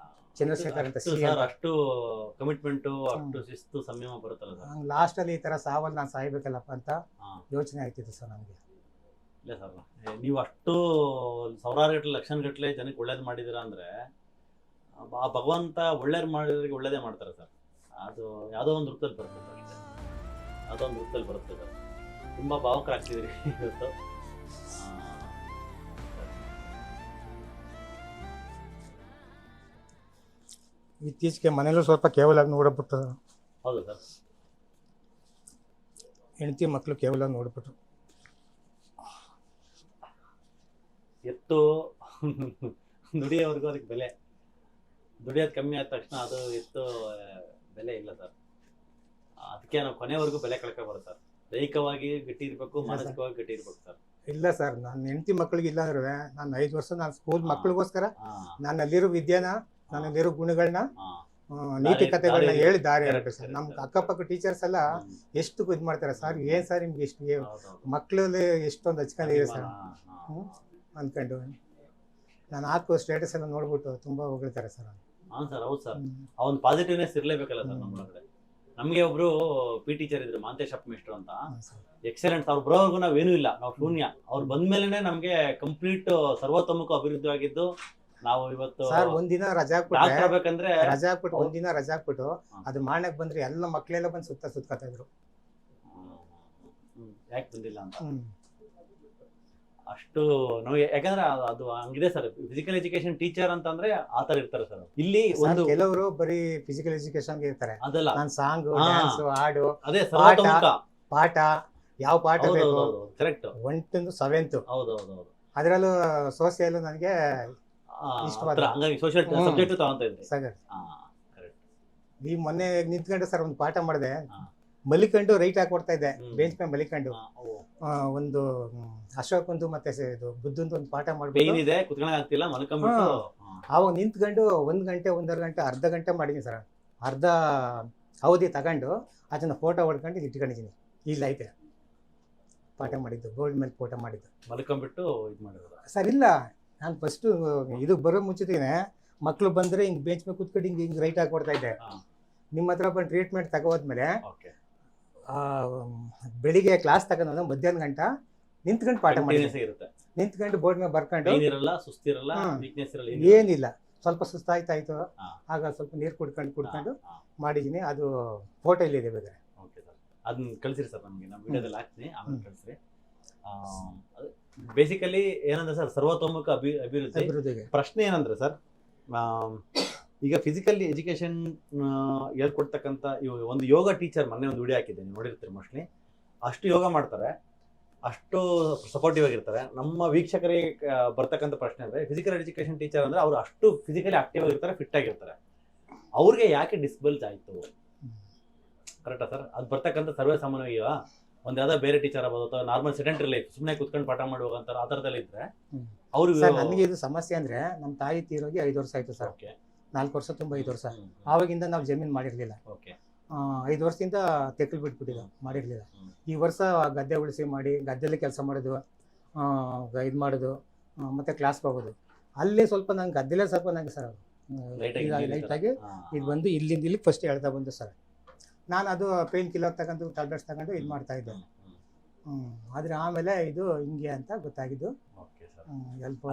ಚಂದ್ರಶೇಖರ್ ಅಂತ ಅಷ್ಟು ಕಮಿಟ್ಮೆಂಟು, ಅಷ್ಟು ಶಿಸ್ತು, ಸಂಯಮ ಬರುತ್ತಲ್ಲ ಸರ್. ಲಾಸ್ಟ್ ಅಲ್ಲಿ ಈ ತರ ಸಾವಲ್ಲಿ ನಾನು ಸಾಯ್ಬೇಕಲ್ಲಪ್ಪ ಅಂತ ಯೋಚನೆ ಆಗ್ತಿತ್ತು ಸರ್ ನನಗೆ. ಇಲ್ಲ ಸರ್, ನೀವು ಅಷ್ಟು ಸಾವಿರಾರು ಗಟ್ಟಲೆ, ಲಕ್ಷ ಗಟ್ಟಲೆ ಜನಕ್ಕೆ ಒಳ್ಳೇದು ಮಾಡಿದ್ದೀರಾ ಅಂದ್ರೆ ಆ ಭಗವಂತ ಒಳ್ಳೇದು ಮಾಡಿದ್ರಿಗೆ ಒಳ್ಳೇದೇ ಮಾಡ್ತಾರೆ ಸರ್. ಅದು ಯಾವುದೋ ಒಂದು ರೂಪದಲ್ಲಿ ಬರುತ್ತೆ ಸರ್, ಯಾವುದೋ ಒಂದು ರೂಪದಲ್ಲಿ ಬರುತ್ತೆ ಸರ್. ತುಂಬ ಭಾವಕರಾಗ್ತಿದ್ದೀರಿ ಇವತ್ತು. ಇತ್ತೀಚೆಗೆ ಮನೇಲೂ ಸ್ವಲ್ಪ ಕೇವಲ ನೋಡ್ಬಿಟ್ಟು. ಹೌದು ಸರ್. ಹೆಂಡತಿ ಮಕ್ಕಳು ಕೇವಲ ನೋಡ್ಬಿಟ್ರು. ಎತ್ತು ದುಡಿಯೋವರೆಗೂ ಅದಕ್ಕೆ ಬೆಲೆ, ದುಡಿಯೋದು ಕಮ್ಮಿ ಆದ ತಕ್ಷಣ ಅದು ಎತ್ತು ಬೆಲೆ ಇಲ್ಲ ಸರ್. ಅದಕ್ಕೆ ನಾವು ಕೊನೆವರೆಗೂ ಬೆಲೆ ಕಳ್ಕೊ ಬರುತ್ತೆ ಸರ್. ದೈಹಿಕವಾಗಿ ಗಟ್ಟಿ ಇರಬೇಕು, ಮಾನಸಿಕವಾಗಿ ಗಟ್ಟಿ ಇರ್ಬೇಕು ಸರ್. ಇಲ್ಲ ಸರ್, ನನ್ನ ಹೆಂಡತಿ ಮಕ್ಕಳಿಗೆ ಇಲ್ಲ ಅಂದ್ರೆ ನಾನು 5 ವರ್ಷ ನಾನು ಸ್ಕೂಲ್ ಮಕ್ಕಳಿಗೋಸ್ಕರ ನನ್ನಲ್ಲಿರೋ ವಿದ್ಯೆನ, ನನ್ನಲ್ಲಿರೋ ಗುಣಗಳನ್ನ, ನೀತಿಕತೆಗಳನ್ನ ಹೇಳಿ ದಾರಿ ಹೇಳ್ಬೇಕು ಸರ್. ನಮ್ಮ ಅಕ್ಕಪಕ್ಕ ಟೀಚರ್ಸ್ ಎಲ್ಲ ಎಷ್ಟು ಇದು ಮಾಡ್ತಾರೆ ಸರ್. ಏನ್ ಸರ್ ನಿಮ್ಗೆ ಎಷ್ಟು ಮಕ್ಕಳಲ್ಲಿ ಎಷ್ಟೊಂದು ಹಚ್ಕೊಂಡಿದೆ ಸರ್ ಅಂದ್ಕೊಂಡು. ನಾನು ಹಾಕೋ ಸ್ಟೇಟಸ್ ಎಲ್ಲ ನೋಡ್ಬಿಟ್ಟು ತುಂಬಾ ಹೊಗಳ್ತಾರೆ ಸರ್. ಹಾಂ ಸರ್, ಹೌದು ಸರ್. ಆ ಒಂದು ಪಾಸಿಟಿವ್ನೆಸ್ ಇರಲೇಬೇಕಲ್ಲ ಸರ್ ನಮ್ಮೊಳಗಡೆ. ನಮಗೆ ಒಬ್ರು ಪಿ ಟೀಚರ್ ಇದ್ರು, ಮಾಂತೇಶಪ್ಪ ಮಿಸ್ಟ್ರು ಅಂತ. ಎಕ್ಸಲೆಂಟ್. ಅವ್ರು ಬರೋವರೆಗೂ ನಾವೇನೂ ಇಲ್ಲ, ನಾವು ಶೂನ್ಯ. ಅವ್ರು ಬಂದ್ಮೇಲೆ ನಮಗೆ ಕಂಪ್ಲೀಟ್ ಸರ್ವತೋಮುಖ ಅಭಿವೃದ್ಧಿ ಆಗಿದ್ದು. ನಾವು ಇವತ್ತು ಸರ್ ಒಂದಿನ ರಜಾ ಹಾಕ್ಬೇಕಂದ್ರೆ ಒಂದಿನ ರಜಾ ಹಾಕ್ಬಿಟ್ಟು ಅದು ಮಾಡಕ್ ಬಂದ್ರೆ ಎಲ್ಲ ಮಕ್ಕಳೆಲ್ಲ ಬಂದು ಸುತ್ಕೊತಾ ಇದ್ರು. ಯಾಕೆ ಬಂದಿಲ್ಲ ಅಂತ. ಹ್ಮ್. ಅಷ್ಟು ನಮಗೆ ಯಾಕಂದ್ರೆ ಅದು ಹಂಗಿದೆ ಸರ್. ಫಿಸಿಕಲ್ ಎಜುಕೇಶನ್ ಟೀಚರ್ ಅಂತಂದ್ರೆ ಆ ತರ ಇರ್ತಾರೆ ಸರ್. ಇಲ್ಲಿ ಒಂದು ಕೆಲವರು ಬರೀ ಫಿಸಿಕಲ್ ಎಜುಕೇಶನ್ ಇರ್ತಾರೆ, ಅದಲ್ಲ, ನಾನು ಸಾಂಗ್ ಹಾ. ಡ್ಯಾನ್ಸ್ ಹಾಡು ಅದೇ ಸರ್ವತೋಮುಖ. ಪಾಠ, ಯಾವ ಪಾಠ ಬೇಕು, ಕರೆಕ್ಟ್. 1 to 7th, ಹೌದೌದು. ಅದರಲ್ಲೂ ಸೋಷಿಯಲ್ ನನಗೆ ಇಷ್ಟವಾದ. ಹಂಗಾಗಿ ಸೋಷಿಯಲ್ ಸಬ್ಜೆಕ್ಟ್ ತಗೊಂತ ಇದ್ರಿ. ಸಗರ್ ಕರೆಕ್ಟ್. ಈ ಮೊನ್ನೆ ನಿಂತ್ಕೊಂಡು ಸರ್ ಒಂದು ಪಾಠ ಮಾಡಿದೆ, ಹಾ. ಮಲಿಕೊಂಡು ರೈಟ್ ಹಾಕಿ ಕೊಡ್ತಾ ಇದ್ದೆ, ಬೆಂಚ್ ಮೇಲೆ ಮಲಿಕೊಂಡು. ಒಂದು ಅಶೋಕಂದು ಮತ್ತೆ ಇದು ಬುದ್ಧಂದು ಒಂದು ಪಾಠ ಮಾಡ್ಬಿಟ್ಟು ಪೇನ್ ಇದೆ, ಕುತ್ಕೊಳಕ್ ಆಗ್ತಿಲ್ಲ, ಮಲ್ಕೊಂಡ್ಬಿಟ್ಟು ಅವಾಗ ನಿಂತ್ಕೊಂಡು 1 ಗಂಟೆ 1.5 ಗಂಟೆ ಅರ್ಧ ಗಂಟೆ ಮಾಡಿದೀನಿ ಸರ್. ಅರ್ಧ ಅವಧಿ ತಗೊಂಡು ಅದನ್ನ ಫೋಟೋ ಹೊಡ್ಕೊಂಡು ಇಲ್ಲಿ ಇಟ್ಕೊಂಡಿದ್ದೀನಿ. ಇಲ್ಲ ಐತೆ ಪಾಠ ಮಾಡಿದ್ದು, ಗೋಲ್ಡ್ ಮೇಲೆ ಫೋಟೋ ಮಾಡಿದ್ದು. ಮಲ್ಕೊಂಡ್ಬಿಟ್ಟು ಇದು ಮಾಡಿದ್ರು ಸರ್. ಇಲ್ಲ, ನಾನು ಫಸ್ಟ್ ಇದು ಬರೋ ಮುಂಚಿತೇನೆ ಮಕ್ಳು ಬಂದ್ರೆ ಹಿಂಗ್ ಬೆಂಚ್ ಮೇಲೆ ಕುತ್ಕೊಂಡು ಹಿಂಗ್ ರೈಟ್ ಹಾಕಿ ಕೊಡ್ತಾ ಇದ್ದೆ. ನಿಮ್ಮ ಹತ್ರ ಬಂದು ಟ್ರೀಟ್ಮೆಂಟ್ ತಗೋದ್ಮೇಲೆ ಬೆಳಿಗ್ಗೆ ಕ್ಲಾಸ್ ತಗೊಂಡು ಮಧ್ಯಾಹ್ನ ಗಂಟ ನಿಂತ್ಕೊಂಡು ಪಾಠ ಮಾಡಿ ಇರುತ್ತೆ. ನಿಂತ್ಕೊಂಡು ಬೋರ್ಡ್ ಮೇಲೆ ಬರ್ಕೊಂಡು ಇರಲ್ಲ, ಸುಸ್ತಿರಲ್ಲ, ವೀಕ್ನೆಸ್ ಇರಲ್ಲ, ಏನಿಲ್ಲ. ಸ್ವಲ್ಪ ಸುಸ್ತಾಯ್ತಾಯ್ತು, ಆಗ ಸ್ವಲ್ಪ ನೀರು ಕುಡ್ಕೊಂಡು ಮಾಡಿದ್ದೀನಿ. ಅದು ಫೋಟೋ ಇಲ್ಲಿದೆ ಬೇಕಾದ್ರೆ. ಅದನ್ನ ಕಳಿಸಿರಿ ಸರ್ ನಮಗೆ, ನಮ್ಮ ವಿಡಿಯೋದಲ್ಲಿ ಹಾಕ್ತೀನಿ, ಆಮೇಲೆ ಕಳಿಸ್ರಿ. ಬೇಸಿಕಲಿ ಏನಂದ್ರೆ ಸರ್, ಸರ್ವತೋಮುಖ ಅಭಿವೃದ್ಧಿ. ಪ್ರಶ್ನೆ ಏನಂದ್ರೆ ಸರ್, ಈಗ ಫಿಸಿಕಲ್ ಎಜುಕೇಶನ್ ಹೇಳ್ಕೊಡ್ತಕ್ಕಂಥ ಒಂದು ಯೋಗ ಟೀಚರ್ ಮೊನ್ನೆ ಒಂದು ವಿಡಿಯೋ ಹಾಕಿದ್ದೆ, ನೀವು ನೋಡಿರ್ತೀರಿ ಮೋಸ್ಟ್ಲಿ. ಅಷ್ಟು ಯೋಗ ಮಾಡ್ತಾರೆ, ಅಷ್ಟು ಸಪೋರ್ಟಿವ್ ಆಗಿರ್ತಾರೆ. ನಮ್ಮ ವೀಕ್ಷಕರಿಗೆ ಬರ್ತಕ್ಕಂಥ ಪ್ರಶ್ನೆ ಅಂದರೆ, ಫಿಸಿಕಲ್ ಎಜುಕೇಶನ್ ಟೀಚರ್ ಅಂದರೆ ಅವರು ಅಷ್ಟು ಫಿಸಿಕಲಿ ಆಕ್ಟಿವ್ ಆಗಿರ್ತಾರೆ, ಫಿಟ್ ಆಗಿರ್ತಾರೆ, ಅವ್ರಿಗೆ ಯಾಕೆ ಡಿಸ್ಬಲ್ಸ್ ಆಯಿತು? ಕರೆಕ್ಟಾ ಸರ್? ಅದು ಬರ್ತಕ್ಕಂಥ ಸರ್ವೇ ಸಾಮಾನ್ಯ ಒಂದು ಯಾವ್ದೋ ಬೇರೆ ಟೀಚರ್ ಆಗ್ಬೋದು, ಅಥವಾ ನಾರ್ಮಲ್ ಸೆಡೆಂಟರಿ ಲೈಫ್, ಸುಮ್ಮನೆ ಕುತ್ಕೊಂಡು ಪಾಠ ಮಾಡುವಂತ ಆ ಥರದಲ್ಲಿ ಇದ್ರೆ ಅವ್ರಿಗೆ. ನನಗೆ ಇದು ಸಮಸ್ಯೆ ಅಂದ್ರೆ, ನಮ್ಮ ತಾಯಿ ತೀರೋಗಿ 5 ವರ್ಷ ಆಯ್ತು ಸರ್. 4 ವರ್ಷ ತುಂಬ 5 ವರ್ಷ. ಆವಾಗಿಂದ ನಾವು ಜಮೀನು ಮಾಡಿರ್ಲಿಲ್ಲ. 5 ವರ್ಷದಿಂದ ತೆಕ್ಕಲ್ ಬಿಟ್ಬಿಟ್ಟಿದ್ದು, ಮಾಡಿರ್ಲಿಲ್ಲ. ಈ ವರ್ಷ ಗದ್ದೆ ಉಳಿಸಿ ಮಾಡಿ ಗದ್ದೆಯಲ್ಲಿ ಕೆಲಸ ಮಾಡೋದು, ಇದು ಮಾಡೋದು, ಮತ್ತೆ ಕ್ಲಾಸ್ಗೆ ಹೋಗೋದು. ಅಲ್ಲೇ ಸ್ವಲ್ಪ ನಂಗೆ ಗದ್ದೆಲೇ ಸ್ವಲ್ಪ ನಂಗೆ ಸರ್ ಲೈಟಾಗಿ ಇದು ಬಂದು ಇಲ್ಲಿಂದ ಇಲ್ಲಿ ಫಸ್ಟ್ ಹೇಳ್ತಾ ಬಂದು ಸರ್. ನಾನು ಅದು ಪೇನ್ ಕಿಲ್ಲರ್ ತಗೊಂಡು ಟ್ಯಾಬ್ಲೆಟ್ಸ್ ತಗೊಂಡು ಇದು ಮಾಡ್ತಾ ಇದ್ದೆ. ಆದರೆ ಆಮೇಲೆ ಇದು ಹಿಂಗೆ ಅಂತ ಗೊತ್ತಾಗಿದ್ದು.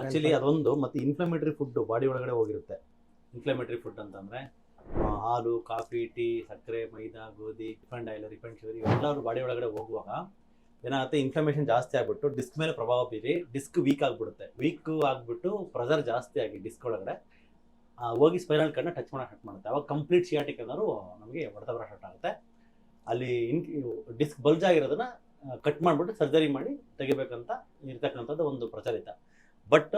ಆಕ್ಚುಲಿ ಅದೊಂದು, ಮತ್ತೆ ಇನ್ಫ್ಲಮೇಟರಿ ಫುಡ್ ಬಾಡಿ ಒಳಗಡೆ ಹೋಗಿರುತ್ತೆ. ಇನ್ಫ್ಲಮೇಟರಿ ಫುಡ್ ಅಂತಂದ್ರೆ ಹಾಲು, ಕಾಫಿ, ಟೀ, ಸಕ್ಕರೆ, ಮೈದಾ, ಗೋಧಿ, ರಿಫೈಂಡ್ ಆಯಿಲ್, ರಿಫೈಂಡ್ ಶುಗರ್, ಇವೆಲ್ಲರೂ ಬಾಡಿ ಒಳಗಡೆ ಹೋಗುವಾಗ ಏನಾಗುತ್ತೆ, ಇನ್ಫ್ಲಮೇಷನ್ ಜಾಸ್ತಿ ಆಗ್ಬಿಟ್ಟು ಡಿಸ್ಕ್ ಮೇಲೆ ಪ್ರಭಾವ ಬೀರಿ ಡಿಸ್ಕ್ ವೀಕ್ ಆಗಿಬಿಡುತ್ತೆ. ವೀಕ್ ಆಗಿಬಿಟ್ಟು ಪ್ರೆಷರ್ ಜಾಸ್ತಿ ಆಗಿ ಡಿಸ್ಕ್ ಒಳಗಡೆ ಹೋಗಿ ಸ್ಪೈರಲ್ ಕಣ್ಣ ಟಚ್ ಮಾಡೋಕೆ ಸ್ಟಾರ್ಟ್ ಮಾಡುತ್ತೆ. ಅವಾಗ ಕಂಪ್ಲೀಟ್ ಶಿಯಾಟಿಕ್ ಅನ್ನೋರು ನಮಗೆ ಹೊಡೆತ ಬರೋ ಸ್ಟಾರ್ಟ್ ಆಗುತ್ತೆ. ಅಲ್ಲಿ ಡಿಸ್ಕ್ ಬಲ್ಜ್ ಆಗಿರೋದನ್ನ ಕಟ್ ಮಾಡಿಬಿಟ್ಟು ಸರ್ಜರಿ ಮಾಡಿ ತೆಗಿಬೇಕಂತ ಇರ್ತಕ್ಕಂಥದ್ದು ಒಂದು ಪ್ರಚಲಿತ. ಬಟ್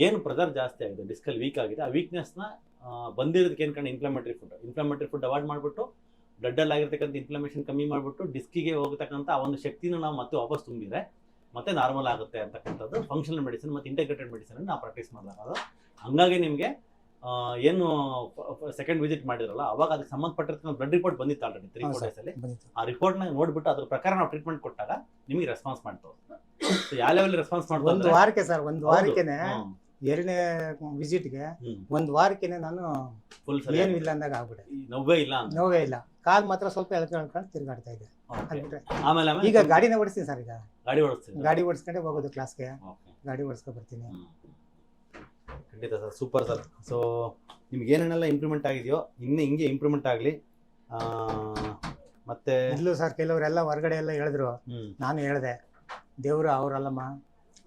ಏನು ಪ್ರೆಷರ್ ಜಾಸ್ತಿ ಆಗಿದೆ, ಡಿಸ್ಕಲ್ಲಿ ವೀಕ್ ಆಗಿದೆ, ಆ ವೀಕ್ನೆಸ್ನ ಬಂದಿರೋದಕ್ಕೆ ಏನು ಕಂಡು ಇನ್ಫ್ಲಮೇಟರಿ ಫುಡ್ ಅವಾಯ್ಡ್ ಮಾಡಿಬಿಟ್ಟು ಬ್ಲಡ್ಡಲ್ಲಿ ಆಗಿರ್ತಕ್ಕಂಥ ಇನ್ಫ್ಲಮೇಷನ್ ಕಮ್ಮಿ ಮಾಡಿಬಿಟ್ಟು ಡಿಸ್ಕಿಗೆ ಹೋಗ್ತಕ್ಕಂಥ ಆ ಒಂದು ಶಕ್ತಿನ ನಾವು ಮತ್ತೆ ವಾಪಸ್ ತುಂಬಿದರೆ ಮತ್ತೆ ನಾರ್ಮಲ್ ಆಗುತ್ತೆ ಅಂತಕ್ಕಂಥದ್ದು ಫಂಕ್ಷನಲ್ ಮೆಡಿಸಿನ್ ಮತ್ತು ಇಂಟಿಗ್ರೇಟೆಡ್ ಮೆಡಿಸಿನ್ ನಾವು ಪ್ರಾಕ್ಟೀಸ್ ಮಾಡಲಾಗೋದು. ಹಂಗಾಗಿ ನಿಮಗೆ ಏನು ಸೆಕೆಂಡ್ ವಿಸಿಟ್ ಮಾಡಿದ್ರಲ್ಲ, ಅವಾಗ ಅದಕ್ಕೆ ಸಂಬಂಧಪಟ್ಟಿರ್ತಕ್ಕಂಥ ಬ್ಲಡ್ ರಿಪೋರ್ಟ್ ಬಂದಿತ್ತು ಆಲ್ರೆಡಿ 3-4 ಡೇಸಲ್ಲಿ. ಆ ರಿಪೋರ್ಟ್ನ ನೋಡ್ಬಿಟ್ಟು ಅದ್ರ ಪ್ರಕಾರ ನಾವು ಟ್ರೀಟ್ಮೆಂಟ್ ಕೊಟ್ಟಾಗ ನಿಮಗೆ ರೆಸ್ಪಾನ್ಸ್ ಮಾಡ್ತೇವೆ. ಯಾವ ಲೆವೆಲ್ ರೆಸ್ಪಾನ್ಸ್ ಮಾಡ್ತೀವಿ? ಒಂದು ವಾರಕ್ಕೆ ಸರ್, ಒಂದು ವಾರಕ್ಕೆನೆ 2ನೇ ವಿಸಿಟ್ಗೆ 1 ವಾರಕ್ಕೆನೆ ನಾನು ಫುಲ್ ಏನು ಇಲ್ಲ ಅಂದಾಗ ಆಗ್ಬಿಟ್ಟೆ. ನೋವೇ ಇಲ್ಲ, ಕಾಲ್ ಮಾತ್ರ ಸ್ವಲ್ಪ ಎಳ್ಕೊಂಡು ತಿರ್ಗಾಡ್ತಾ ಇದೆ. ಆಮೇಲೆ ಈಗ ಗಾಡಿನೇ ಓಡಿಸ್ತೀನಿ ಸರ್. ಈಗ ಗಾಡಿ ಓಡಿಸ್ಕೊಂಡೆ ಹೋಗೋದು ಕ್ಲಾಸ್ಗೆ, ಗಾಡಿ ಓಡಿಸ್ಕೊ ಬರ್ತೀನಿ. ಖಂಡಿತ ಸರ್, ಸೂಪರ್ ಸರ್. ಸೊ ನಿಮ್ಗೆ ಏನೇನೆಲ್ಲ ಇಂಪ್ರೂವ್ಮೆಂಟ್ ಆಗಿದೆಯೋ ಇನ್ನೂ ಹಿಂಗೆ ಇಂಪ್ರೂವ್ಮೆಂಟ್ ಆಗಲಿ. ಮತ್ತೆ ಇಲ್ಲೂ ಸರ್ ಕೆಲವರೆಲ್ಲ ಹೊರಗಡೆ ಎಲ್ಲ ಹೇಳಿದ್ರು, ನಾನು ಹೇಳಿದೆ ದೇವರು ಅವರಲ್ಲಮ್ಮ,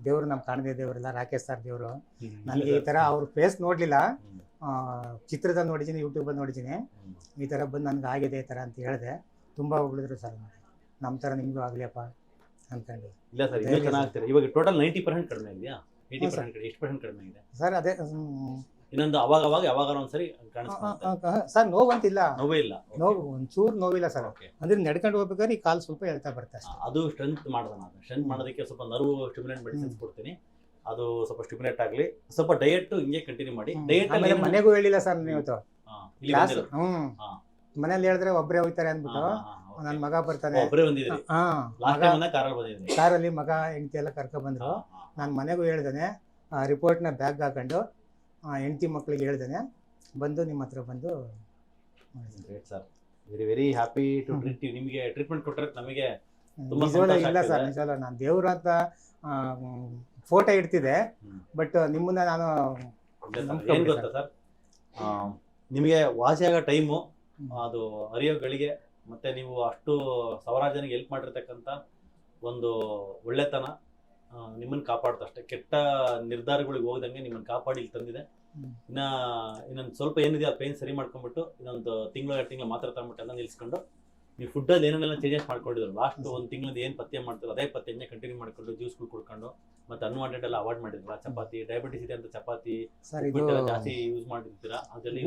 ದೇವರು ನಮ್ಮ ಕಾಣದೇ ದೇವರೆಲ್ಲ ರಾಕೇಶ್ ಸರ್ ದೇವರು. ನನಗೆ ಈ ಥರ ಅವ್ರ ಫೇಸ್ ನೋಡಲಿಲ್ಲ, ಚಿತ್ರದಲ್ಲಿ ನೋಡಿದ್ದೀನಿ, ಯೂಟ್ಯೂಬಲ್ಲಿ ನೋಡಿದ್ದೀನಿ, ಈ ಥರ ಬಂದು ನನಗೆ ಆಗಿದೆ ಈ ಥರ ಅಂತ ಹೇಳಿದೆ. ತುಂಬ ಹೊಗಳಿದ್ರು ಸರ್, ನಮ್ಮ ಥರ ನಿಮಗೂ ಆಗಲಿಯಪ್ಪ ಅಂದ್ಕೊಂಡು. ಇಲ್ಲ ಸರ್, ಇನ್ನೂ ಚೆನ್ನಾಗ್ತಾರೆ. ಇವಾಗ ಟೋಟಲ್ 90% ಕಡಿಮೆ ಇದೆಯಾ? 80% ಎಷ್ಟು ಪರ್ಸೆಂಟ್ ಕಡಿಮೆ ಇದೆ ಸರ್? ಅದೇ ಇನ್ನೊಂದು ಅವಾಗ ಯಾವಾಗ ಒಂದ್ಸರಿ ಕಾಣಿಸ್ತಾ ಸರ್. ನೋವಂತಿಲ್ಲ, ನೋವೇ ಇಲ್ಲ, ನೋವು ಒಂಚೂರು ನೋವಿಲ್ಲ ಸರ್. ಅಂದ್ರೆ ನಡ್ಕೊಂಡು ಹೋಗ್ಬೇಕಾದ್ರೆ ಈ ಕಾಲು ಸ್ವಲ್ಪ ಹೇಳ್ತಾ ಬರುತ್ತೆ. ಅದು ಸ್ಟ್ರೆಂತ್ ಮಾಡೋದಕ್ಕೆ ಸ್ವಲ್ಪ ನರ್ವ್ ಸ್ಟಿಮ್ಯುಲೇಟ್ ಮೆಡಿಸಿನ್ಸ್ ಕೊಡ್ತೀನಿ. ಅದು ಸ್ವಲ್ಪ ಸ್ಟಿಮ್ಯುಲೇಟ್ ಆಗಲಿ. ಸ್ವಲ್ಪ ಡಯಟ್ ಹಿಂಗೆ ಕಂಟಿನ್ಯೂ ಮಾಡಿ. ಡಯಟ್ ಮನೆಗೂ ಹೇಳಿಲ್ಲ ಸರ್ ಇವತ್ತು. ಮನೇಲಿ ಹೇಳಿದ್ರೆ ಒಬ್ಬರೇ ಹೋಗ್ತಾರೆ ಅಂದ್ಬಿಟ್ಟು ನನ್ನ ಮಗ ಬರ್ತಾನೆ, ಕಾರಲ್ಲಿ ಮಗ ಹೆಂಡತಿ ಎಲ್ಲ ಕರ್ಕೊಂಡ್ ಬಂದ್ರು. ನಾನು ಮನೆಗೂ ಹೇಳ್ದೇನೆ, ರಿಪೋರ್ಟ್ನ ಬ್ಯಾಗ್ ಹಾಕೊಂಡು ಹೆಂಡತಿ ಮಕ್ಳಿಗೆ ಹೇಳ್ದೇನೆ, ಬಂದು ನಿಮ್ಮ ಹತ್ರ ಬಂದು. Great sir, very very happy to treat you. ನಿಮಗೆ ಟ್ರೀಟ್ಮೆಂಟ್ ಕೊಟ್ಟರೆ ನಮಗೆ ಇಲ್ಲ ಸರ್, ನಿಜವಲ್ಲ. ನಾನು ದೇವ್ರ ಅಂತ ಫೋಟೋ ಇಡ್ತಿದ್ದೆ, ಬಟ್ ನಿಮ್ಮನ್ನ ನಾನು ಏನು ಗೊತ್ತಾ ಸರ್, ನಿಮಗೆ ವಾಸಿಯಾಗೋ ಟೈಮು, ಅದು ಅರಿಯೋ ಗಳಿಗೆ, ಮತ್ತೆ ನೀವು ಅಷ್ಟು ಸಾವಿರಾರು ಜನಕ್ಕೆ ಹೆಲ್ಪ್ ಮಾಡಿರ್ತಕ್ಕಂಥ ಒಂದು ಒಳ್ಳೆತನ ನಿಮ್ಮನ್ನು ಕಾಪಾಡ್ತು ಅಷ್ಟೇ. ಕೆಟ್ಟ ನಿರ್ಧಾರಗಳಿಗೆ ಹೋಗದಂಗೆ ನಿಮ್ಮನ್ನು ಕಾಪಾಡಿ ಇಲ್ಲಿ ತಂದಿದೆ. ಇನ್ನೊಂದು ಸ್ವಲ್ಪ ಏನಿದೆ ಆ ಪೇನ್ ಸರಿ ಮಾಡ್ಕೊಂಡ್ಬಿಟ್ಟು ಇನ್ನೊಂದು ತಿಂಗಳು ಮಾತ್ರ ತಗೊಂಡ್ಬಿಟ್ಟು ಎಲ್ಲ ನಿಲ್ಸ್ಕೊಂಡು ನೀವು ಫುಡ್ಡಲ್ಲಿ ಏನೇನೆಲ್ಲ ಚೇಂಜಸ್ ಮಾಡ್ಕೊಂಡಿದ್ರು ಲಾಸ್ಟ್ ಒಂದು ತಿಂಗಳಿಂದ ಏನು ಪಥ್ಯ ಮಾಡ್ತಾರೆ ಅದೇ ಪಥ್ಯನೇ ಕಂಟಿನ್ಯೂ ಮಾಡ್ಕೊಂಡು ಜ್ಯೂಸ್ಗಳು ಕುಡ್ಕೊಂಡು ಮತ್ತೆ ಅನ್ವಾಂಟೆಡ್ ಎಲ್ಲ ಅವಾಯ್ಡ್ ಮಾಡಿದ್ರು. ಚಪಾತಿ ಡಯಾಬಿಟಿಸ್ ಇದೆ ಅಂತ ಚಪಾತಿ ಜಾಸ್ತಿ ಯೂಸ್ ಮಾಡಿರ್ತೀರಾ, ಅದೆಲ್ಲ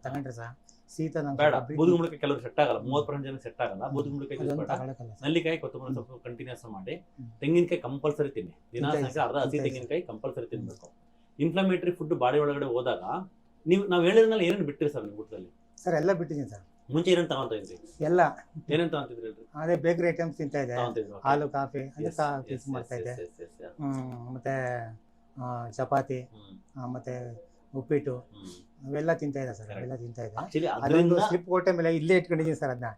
ತಗೊಂಡ್ರೆ ಸರ್ ಶೀತ ಬೇಡ. ಬೂದುಗುಂಬಳಕಾಯಿ ಕೆಲವರು ಸೆಟ್ ಆಗಲ್ಲ, 30% ಜನಕ್ಕೆ ಸೆಟ್ ಆಗಲ್ಲ. ಬೂದುಗುಂಬಳಕಾಯಿ ಯೂಸ್ ಬೇಡ. ನಲ್ಲಿಕಾಯಿ ಕೊತ್ತಂಬರಿ ಸೊಪ್ಪು ಕಂಟಿನ್ಯೂಸ್ ಮಾಡಿ. ತೆಂಗಿನಕಾಯಿ ಕಂಪಲ್ಸರಿ ತಿನ್ನಿ, ದಿನ ಸಂಖ್ಯೆ ಅರ್ಧ ಹಸಿ ತೆಂಗಿನಕಾಯಿ ಕಂಪಲ್ಸರಿ ತಿನ್ಬೇಕು. ಇನ್ಫ್ಲಮೇಟರಿ ಫುಡ್ ಬಾಡಿ ಒಳಗಡೆ ಹೋದಾಗ ನಾವು ಹೇಳಿದ್ಮೇಲೆ ಏನೇನು ಬಿಟ್ಟಿರಿ ಸರ್ ನೀವು ಊಟದಲ್ಲಿ? ಸರ್ ಎಲ್ಲ ಬಿಟ್ಟಿದ್ದೀನಿ ಸರ್. ಮುಂಚೆ ಏನೇನು ತಗೊಂತ ಇದ್ರಿ? ಎಲ್ಲ ಏನೇನು ತಗೊಂತಿದ್ರಿ ಹೇಳ್ರಿ? ಅದೇ ಬೇಕರಿ ಐಟಮ್ಸ್ ತಿಂತಾ ಇದೆ, ಹಾಲು ಕಾಫಿ ಮಾಡ್ತಾ ಇದ್ದೆ, ಮತ್ತೆ ಚಪಾತಿ ಮತ್ತೆ ಉಪ್ಪಿಟ್ಟು ಅವೆಲ್ಲ ತಿಂತಾ ಇದೆ ಸರ್. ಅವೆಲ್ಲ ತಿಂತಾ ಇದೆ. ಅದೊಂದು ಸ್ಲಿಪ್ ಕೊಟ್ಟ ಮೇಲೆ ಇಲ್ಲೇ ಇಟ್ಕೊಂಡಿದ್ದೀನಿ ಸರ್. ಅದನ್ನ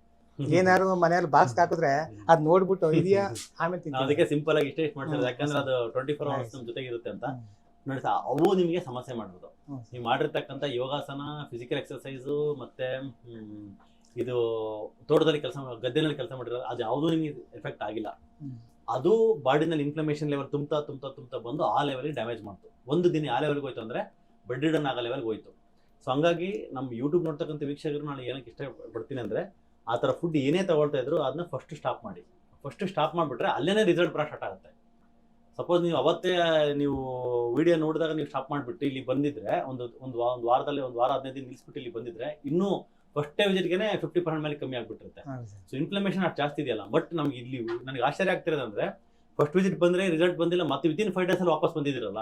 ಏನಾದ್ರು ಮನೆಯಲ್ಲಿ ಬಾಕ್ಸ್ ಹಾಕಿದ್ರೆ ಅದ್ ನೋಡ್ಬಿಟ್ಟು ಇದೆಯಾ ಆಮೇಲೆ ತಿಂತೀನಿ. ಅದಕ್ಕೆ ಸಿಂಪಲ್ ಆಗಿ ಇಷ್ಟೇ ಮಾಡ್ತಾರೆ, ಯಾಕಂದ್ರೆ ಅದು 24 hours ನಮ್ಮ ಜೊತೆಗೆ ಇರುತ್ತೆ ಅಂತ. ನೋಡಿ ಸರ್, ಅವು ನಿಮಗೆ ಸಮಸ್ಯೆ ಮಾಡ್ಬೋದು. ನೀವು ಮಾಡಿರ್ತಕ್ಕಂಥ ಯೋಗಾಸನ, ಫಿಸಿಕಲ್ ಎಕ್ಸರ್ಸೈಸು ಮತ್ತೆ ಇದು ತೋಟದಲ್ಲಿ ಕೆಲಸ, ಗದ್ದೆನಲ್ಲಿ ಕೆಲಸ ಮಾಡಿರೋದು ಅದು ಯಾವುದೂ ನಿಮಗೆ ಎಫೆಕ್ಟ್ ಆಗಿಲ್ಲ. ಅದು ಬಾಡಿನಲ್ಲಿ ಇನ್ಫ್ಲಮೇಷನ್ ಲೆವೆಲ್ ತುಂಬ್ತಾ ಬಂದು ಆ ಲೆವೆಲ್ಗೆ ಡ್ಯಾಮೇಜ್ ಮಾಡ್ತು. ಒಂದು ದಿನ ಆ ಲೆವೆಲ್ಗೆ ಹೋಯ್ತು ಅಂದರೆ ಬೆಡ್ ರಿಡನ್ ಆಗೋ ಲೆವೆಲ್ಗೆ ಹೋಯ್ತು. ಸೊ ಹಂಗಾಗಿ ನಮ್ಮ ಯೂಟ್ಯೂಬ್ ನೋಡ್ತಕ್ಕಂಥ ವೀಕ್ಷಕರು ನಾನು ಏನಕ್ಕೆ ಇಷ್ಟಪಡ್ತೀನಿ ಅಂದರೆ, ಆ ಥರ ಫುಡ್ ಏನೇ ತಗೊಳ್ತಾ ಇದ್ರು ಅದನ್ನ ಫಸ್ಟ್ ಸ್ಟಾಪ್ ಮಾಡಿ. ಫಸ್ಟ್ ಸ್ಟಾಪ್ ಮಾಡಿಬಿಟ್ರೆ ಅಲ್ಲೇ ರಿಸಲ್ಟ್ ಬರೋ ಸ್ಟಾರ್ಟ್ ಆಗುತ್ತೆ. ಸಪೋಸ್ ನೀವು ಅವತ್ತೇ ನೀವು ವಿಡಿಯೋ ನೋಡಿದಾಗ ನೀವು ಸ್ಟಾಪ್ ಮಾಡಿಬಿಟ್ಟು ಇಲ್ಲಿ ಬಂದಿದ್ರೆ ಒಂದು ವಾರದಲ್ಲಿ 1 ವಾರ 15 ದಿನ ನಿಲ್ಲಿಸ್ಬಿಟ್ಟು ಇಲ್ಲಿ ಬಂದಿದ್ರೆ ಇನ್ನೂ ಫಸ್ಟೇ ವಿಸಿಟ್ಗೆ 50% ಮೇಲೆ ಕಮ್ಮಿ ಆಗಿಬಿಟ್ಟಿರುತ್ತೆ. ಸೊ ಇನ್ಫ್ಲಮೇಷನ್ ಅಷ್ಟು ಜಾಸ್ತಿ ಇದೆಯಲ್ಲ. ಬಟ್ ನಮ್ಗೆ ಇಲ್ಲಿ ನನಗೆ ಆಶ್ಚರ್ಯ ಆಗ್ತಿರೋದಂದ್ರೆ, ಫಸ್ಟ್ ವಿಸಿಟ್ ಬಂದ್ರೆ ರಿಸಲ್ಟ್ ಬಂದಿಲ್ಲ, ಮತ್ತೆ ವಿತಿನ್ 5 days ಅಲ್ಲಿ ವಾಪಸ್ ಬಂದಿದ್ದೀರಲ್ಲ,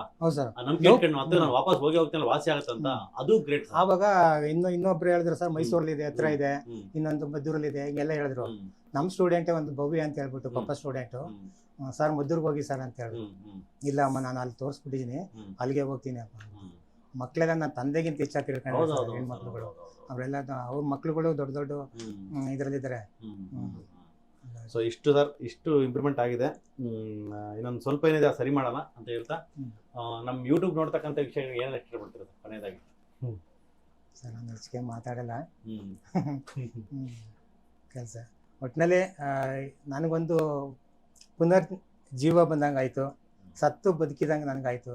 ನಮ್ ಕೇಳ್ಕೊಂಡು ಮತ್ತೆ ನಾನು ವಾಪಸ್ ಹೋಗ್ತೇನೆ ವಾಸಿ ಆಗುತ್ತಂತ, ಅದು ಗ್ರೇಟ್. ಆವಾಗ ಇನ್ನೊಬ್ರು ಹೇಳಿದ್ರು ಸರ್, ಮೈಸೂರಲ್ಲಿ ಇದೆ, ಹತ್ರ ಇದೆ, ಇನ್ನೊಂದು ಮದ್ದೂರಲ್ಲಿ ಇದೆ, ಹಿಂಗೆಲ್ಲ ಹೇಳಿದ್ರು. ನಮ್ ಸ್ಟೂಡೆಂಟೇ ಒಂದು ಭವ್ಯ ಅಂತ ಹೇಳ್ಬಿಟ್ಟು ಪಾಪ ಸ್ಟೂಡೆಂಟು, ಸರ್ ಮದ್ದೂರ್ಗೆ ಹೋಗಿ ಸರ್ ಅಂತ ಹೇಳಿದ್ರು. ಇಲ್ಲ ಅಮ್ಮ, ನಾನು ಅಲ್ಲಿ ತೋರಿಸ್ಬಿಟ್ಟಿದ್ದೀನಿ, ಅಲ್ಲಿಗೆ ಹೋಗ್ತೀನಿ ಅಪ್ಪ. ಮಕ್ಕಳೆಲ್ಲ ನನ್ನ ತಂದೆಗಿಂತ ಹೆಚ್ಚಾಗಿ ತಿಳ್ಕೊಂಡು ಹೆಣ್ಮಕ್ಳುಗಳು, ಅವರೆಲ್ಲ ಅವ್ರ ಮಕ್ಳುಗಳು ದೊಡ್ಡ ದೊಡ್ಡ ಇದರಲ್ಲಿದ್ದಾರೆ. ಸೊ ಇಷ್ಟು ಇಂಪ್ರೂವ್ಮೆಂಟ್ ಆಗಿದೆ. ಇನ್ನೊಂದು ಸ್ವಲ್ಪ ಏನಿದೆ ಸರಿ ಮಾಡೋಣ ಅಂತ ಹೇಳ್ತಾ, ನಮ್ಮ ಯೂಟ್ಯೂಬ್ ನೋಡ್ತಕ್ಕಂಥ ವಿಷಯ ಏನೆಲ್ಲ ಇಷ್ಟಪಡ್ತೀರ ಸರ್ ಕೊನೆಯದಾಗಿ? ಸರ್ ನಾನು ಹೆಚ್ಚಿಗೆ ಮಾತಾಡಲ್ಲ ಕೆಲಸ. ಒಟ್ಟಿನಲ್ಲಿ ನನಗೊಂದು ಪುನರ್ ಜೀವ ಬಂದಂಗೆ ಆಯಿತು, ಸತ್ತು ಬದುಕಿದಂಗೆ ನನಗಾಯಿತು.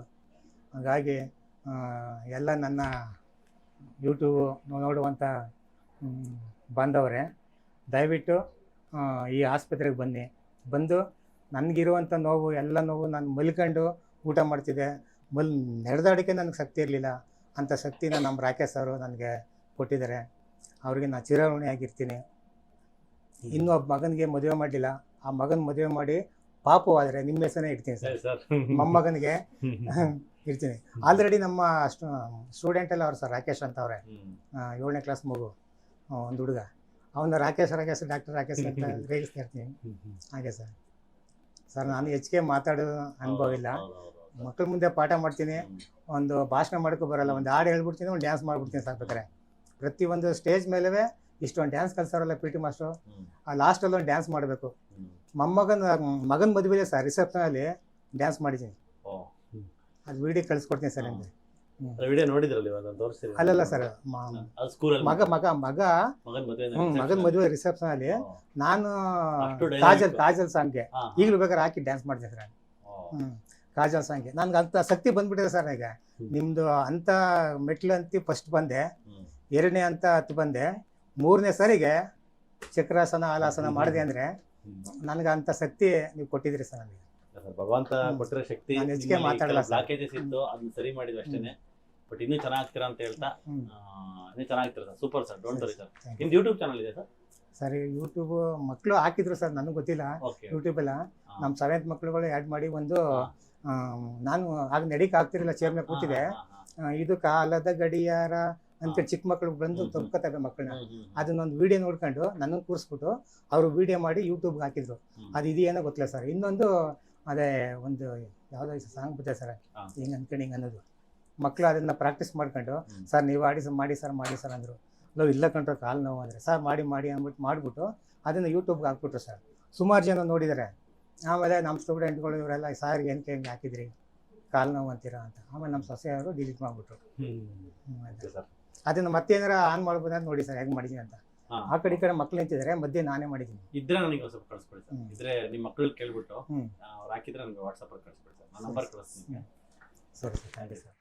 ಹಾಗಾಗಿ ಎಲ್ಲ ನನ್ನ ಯೂಟ್ಯೂಬ್ ನೋಡುವಂಥ ಬಾಂಧವರೇ, ದಯವಿಟ್ಟು ಈ ಆಸ್ಪತ್ರೆಗೆ ಬಂದು ನನಗಿರುವಂಥ ನೋವು ಎಲ್ಲ ನೋವು ನಾನು ಮಲ್ಕೊಂಡು ಊಟ ಮಾಡ್ತಿದ್ದೆ, ನಡೆದಾಡೋಕ್ಕೆ ನನಗೆ ಶಕ್ತಿ ಇರಲಿಲ್ಲ. ಅಂಥ ಶಕ್ತಿನ ನಮ್ಮ ರಾಕೇಶ್ ಅವರು ನನಗೆ ಕೊಟ್ಟಿದ್ದಾರೆ. ಅವ್ರಿಗೆ ನಾನು ಚಿರಋಣಿಯಾಗಿರ್ತೀನಿ. ಇನ್ನೂ ಒಬ್ಬ ಮಗನಿಗೆ ಮದುವೆ ಮಾಡಲಿಲ್ಲ, ಆ ಮಗನ ಮದುವೆ ಮಾಡಿ ಪಾಪು ಆದರೆ ನಿಮ್ಮ ಹೆಸರೇ ಇಡ್ತೀನಿ ಸರ್. ಮೊಮ್ಮಗನಿಗೆ ಇರ್ತೀನಿ. ಆಲ್ರೆಡಿ ನಮ್ಮ ಸ್ಟೂಡೆಂಟ್ ಎಲ್ಲ ಅವ್ರು ಸರ್, ರಾಕೇಶ್ ಅಂತ ಅವರೇ, 7ನೇ ಕ್ಲಾಸ್ ಮಗು, ಒಂದು ಹುಡುಗ, ಅವನ್ನ ರಾಕೇಶ್ ಡಾಕ್ಟರ್ ರಾಕೇಶ್ ಅಂತ ರೇಗಿಸ್ತಾ ಇರ್ತೀನಿ. ಹಾಗೆ ಸರ್ ನಾನು ಹೆಚ್ಚಿಗೆ ಮಾತಾಡೋ ಅನುಭವ ಇಲ್ಲ. ಮಕ್ಕಳ ಮುಂದೆ ಪಾಠ ಮಾಡ್ತೀನಿ, ಒಂದು ಭಾಷಣ ಮಾಡೋಕ್ಕೂ ಬರಲ್ಲ, ಒಂದು ಹಾಡು ಹೇಳ್ಬಿಡ್ತೀನಿ, ಒಂದು ಡ್ಯಾನ್ಸ್ ಮಾಡ್ಬಿಡ್ತೀನಿ ಸಾಕ್ಬೇಕಾರೆ. ಪ್ರತಿಯೊಂದು ಸ್ಟೇಜ್ ಮೇಲೇ ಇಷ್ಟೊಂದು ಡ್ಯಾನ್ಸ್ ಕಲ್ಸೋರಲ್ಲ ಪಿ ಟಿ ಮಾಸ್ಟ್ರು, ಆ ಲಾಸ್ಟಲ್ಲಿ ಒಂದು ಡ್ಯಾನ್ಸ್ ಮಾಡಬೇಕು. ಮಗನ ಮದುವೆ ಸರ್, ರಿಸೆಪ್ಷನಲ್ಲಿ ಡ್ಯಾನ್ಸ್ ಮಾಡಿದ್ದೀನಿ. ಅದು ವಿಡಿಯೋ ಕಳಿಸ್ಕೊಡ್ತೀನಿ ಸರ್ ನಿಮಗೆ. ವಿಡಿಯೋ ನೋಡಿದ್ರಲ್ಲಿ ತೋರಿಸ್ತೀರಿ? ಅಲ್ಲಲ್ಲ ಸರ್, ಮಗನ ಮದುವೆ ರಿಸೆಪ್ಷನ್ ಅಲ್ಲಿ ನಾನು ಕಾಜಲ್ ಸಾಂಗ್ಗೆ ಈಗಲೂ ಬೇಕಾದ್ರೆ ಹಾಕಿ ಡ್ಯಾನ್ಸ್ ಮಾಡ್ತೀನಿ ಸರ್. ಕಾಜಲ್ ಸಾಂಗ್ಗೆ ನನ್ಗೆ ಅಂತ ಶಕ್ತಿ ಬಂದ್ಬಿಟ್ಟಿದೆ ಸರ್. ಈಗ ನಿಮ್ದು ಅಂತ ಮೆಟ್ಲು ಅಂತ ಫಸ್ಟ್ ಬಂದೆ, 2ನೇ ಅಂತ ಹತ್ತು ಬಂದೆ, 3ನೇ ಸರಿಗೆ ಚಕ್ರಾಸನ ಹಾಲಾಸನ ಮಾಡಿದೆ ಅಂದ್ರೆ ನನಗೆ ಅಂತ ಶಕ್ತಿ ನೀವು ಕೊಟ್ಟಿದ್ರಿ ಸರ್. ನನಗೆ ಭಗವಂತ ಕೊಟ್ಟಿರೋ ಶಕ್ತಿ. ಹೆಚ್ಚಿಗೆ ಮಾತಾಡಲ್ಲ, ಬ್ಲಾಕೇಜಸ್ ಇತ್ತು ಅದನ್ನ ಸರಿ ಮಾಡಿದ್ವಿ ಅಷ್ಟೇನೆ. ಬಟ್ ಇನ್ನೂ ಚೆನ್ನಾಗ್ತೀರಾ ಅಂತ ಹೇಳ್ತಾ, ಇನ್ನೂ ಚೆನ್ನಾಗ್ತೀರಾ sir. Super sir, don't worry sir. ನಿಮ್ದು ಯೂಟ್ಯೂಬ್ ಚಾನಲ್ ಇದೆ ಸರ್? ಸರ್ ಯೂಟ್ಯೂಬ್ ಮಕ್ಕಳು ಹಾಕಿದ್ರು ಸರ್, ನನಗೆ ಗೊತ್ತಿಲ್ಲ. ಯೂಟ್ಯೂಬ್ ಎಲ್ಲ ನಮ್ಮ 7th ಮಕ್ಕಳುಗಳು ಆ್ಯಡ್ ಮಾಡಿ ಒಂದು, ನಾನು ಆಗ ನಡಿಕ್ ಆಗ್ತಿರಲಿಲ್ಲ, ಚೇರ್ನ ಕೂತಿದೆ. ಇದು ಕಾಲದ ಗಡಿಯಾರ ಅಂತ ಚಿಕ್ಕ ಮಕ್ಕಳು ಬಂದು ತಪ್ಕೋತವೆ ಮಕ್ಕಳನ್ನ. ಅದನ್ನೊಂದು ವಿಡಿಯೋ ನೋಡ್ಕೊಂಡು ನನ್ನನ್ನು ಕೂರಿಸ್ಬಿಟ್ಟು ಅವರು ವಿಡಿಯೋ ಮಾಡಿ ಯೂಟ್ಯೂಬ್ಗೆ ಹಾಕಿದ್ರು. ಅದು ಇದೆಯೇನೋ ಗೊತ್ತಿಲ್ಲ ಸರ್. ಇನ್ನೊಂದು ಅದೇ ಒಂದು ಯಾವುದೋ ಸಾಂಗ್ ಬಿಟ್ಟೆ ಸರ್, ಹಿಂಗೆ ಅನ್ಕೊಂಡು ಹಿಂಗೆ ಅನ್ನೋದು. ಮಕ್ಕಳು ಅದನ್ನು ಪ್ರಾಕ್ಟೀಸ್ ಮಾಡ್ಕೊಂಡು, ಸರ್ ನೀವು ಮಾಡಿ ಸರ್ ಅಂದರು. ನಾವು ಇಲ್ಲ ಕಂಡ್ರೆ ಕಾಲು ನೋವು ಅಂದರೆ, ಸರ್ ಮಾಡಿ ಅಂದ್ಬಿಟ್ಟು ಮಾಡಿಬಿಟ್ಟು ಅದನ್ನು ಯೂಟ್ಯೂಬ್ಗೆ ಹಾಕ್ಬಿಟ್ರು ಸರ್. ಸುಮಾರು ಜನ ನೋಡಿದ್ದಾರೆ. ಆಮೇಲೆ ನಮ್ಮ ಸ್ಟೂಡೆಂಟ್ಗಳು ಇವರೆಲ್ಲ, ಸಾರ್ ಏನಕ್ಕೆ ಹಿಂಗೆ ಹಾಕಿದ್ರಿ, ಕಾಲು ನೋವು ಅಂತೀರಾ ಅಂತ. ಆಮೇಲೆ ನಮ್ಮ ಸೊಸೆಯವರು ಡಿಲೀಟ್ ಮಾಡಿಬಿಟ್ರು. ಅದನ್ನು ಮತ್ತೆ ಏನಾರ ಆನ್ ಮಾಡ್ಬೋದಂತ ನೋಡಿ ಸರ್ ಹೇಗೆ ಮಾಡಿದ್ದೀನಿ ಅಂತ. ಹಾ. ಆ ಕಡೆ ಈ ಕಡೆ ಮಕ್ಳು ನಿಂತಿದ್ದಾರೆ, ಮಧ್ಯೆ ನಾನೇ ಮಾಡಿದ್ದೀನಿ. ಇದ್ರೆ ನನಗೆ ಸ್ವಲ್ಪ ಕಳಿಸ್ಕೊಡಿ ಸರ್. ಹ್ಮ್. ಇದ್ರೆ ನಿಮ್ಮ ಮಕ್ಕಳು ಕೇಳ್ಬಿಟ್ಟು ಹ್ಮ್. ಅವ್ರು ಹಾಕಿದ್ರೆ ನನಗೆ ವಾಟ್ಸಪ್ಪಲ್ಲಿ ಕಳಿಸ್ಬಿಡಿ ಸರ್. ನಾನು ನಂಬರ್ ಕಳಿಸ್ತೀನಿ. ಸರಿ ಸರ್, ಥ್ಯಾಂಕ್ ಯು ಸರ್.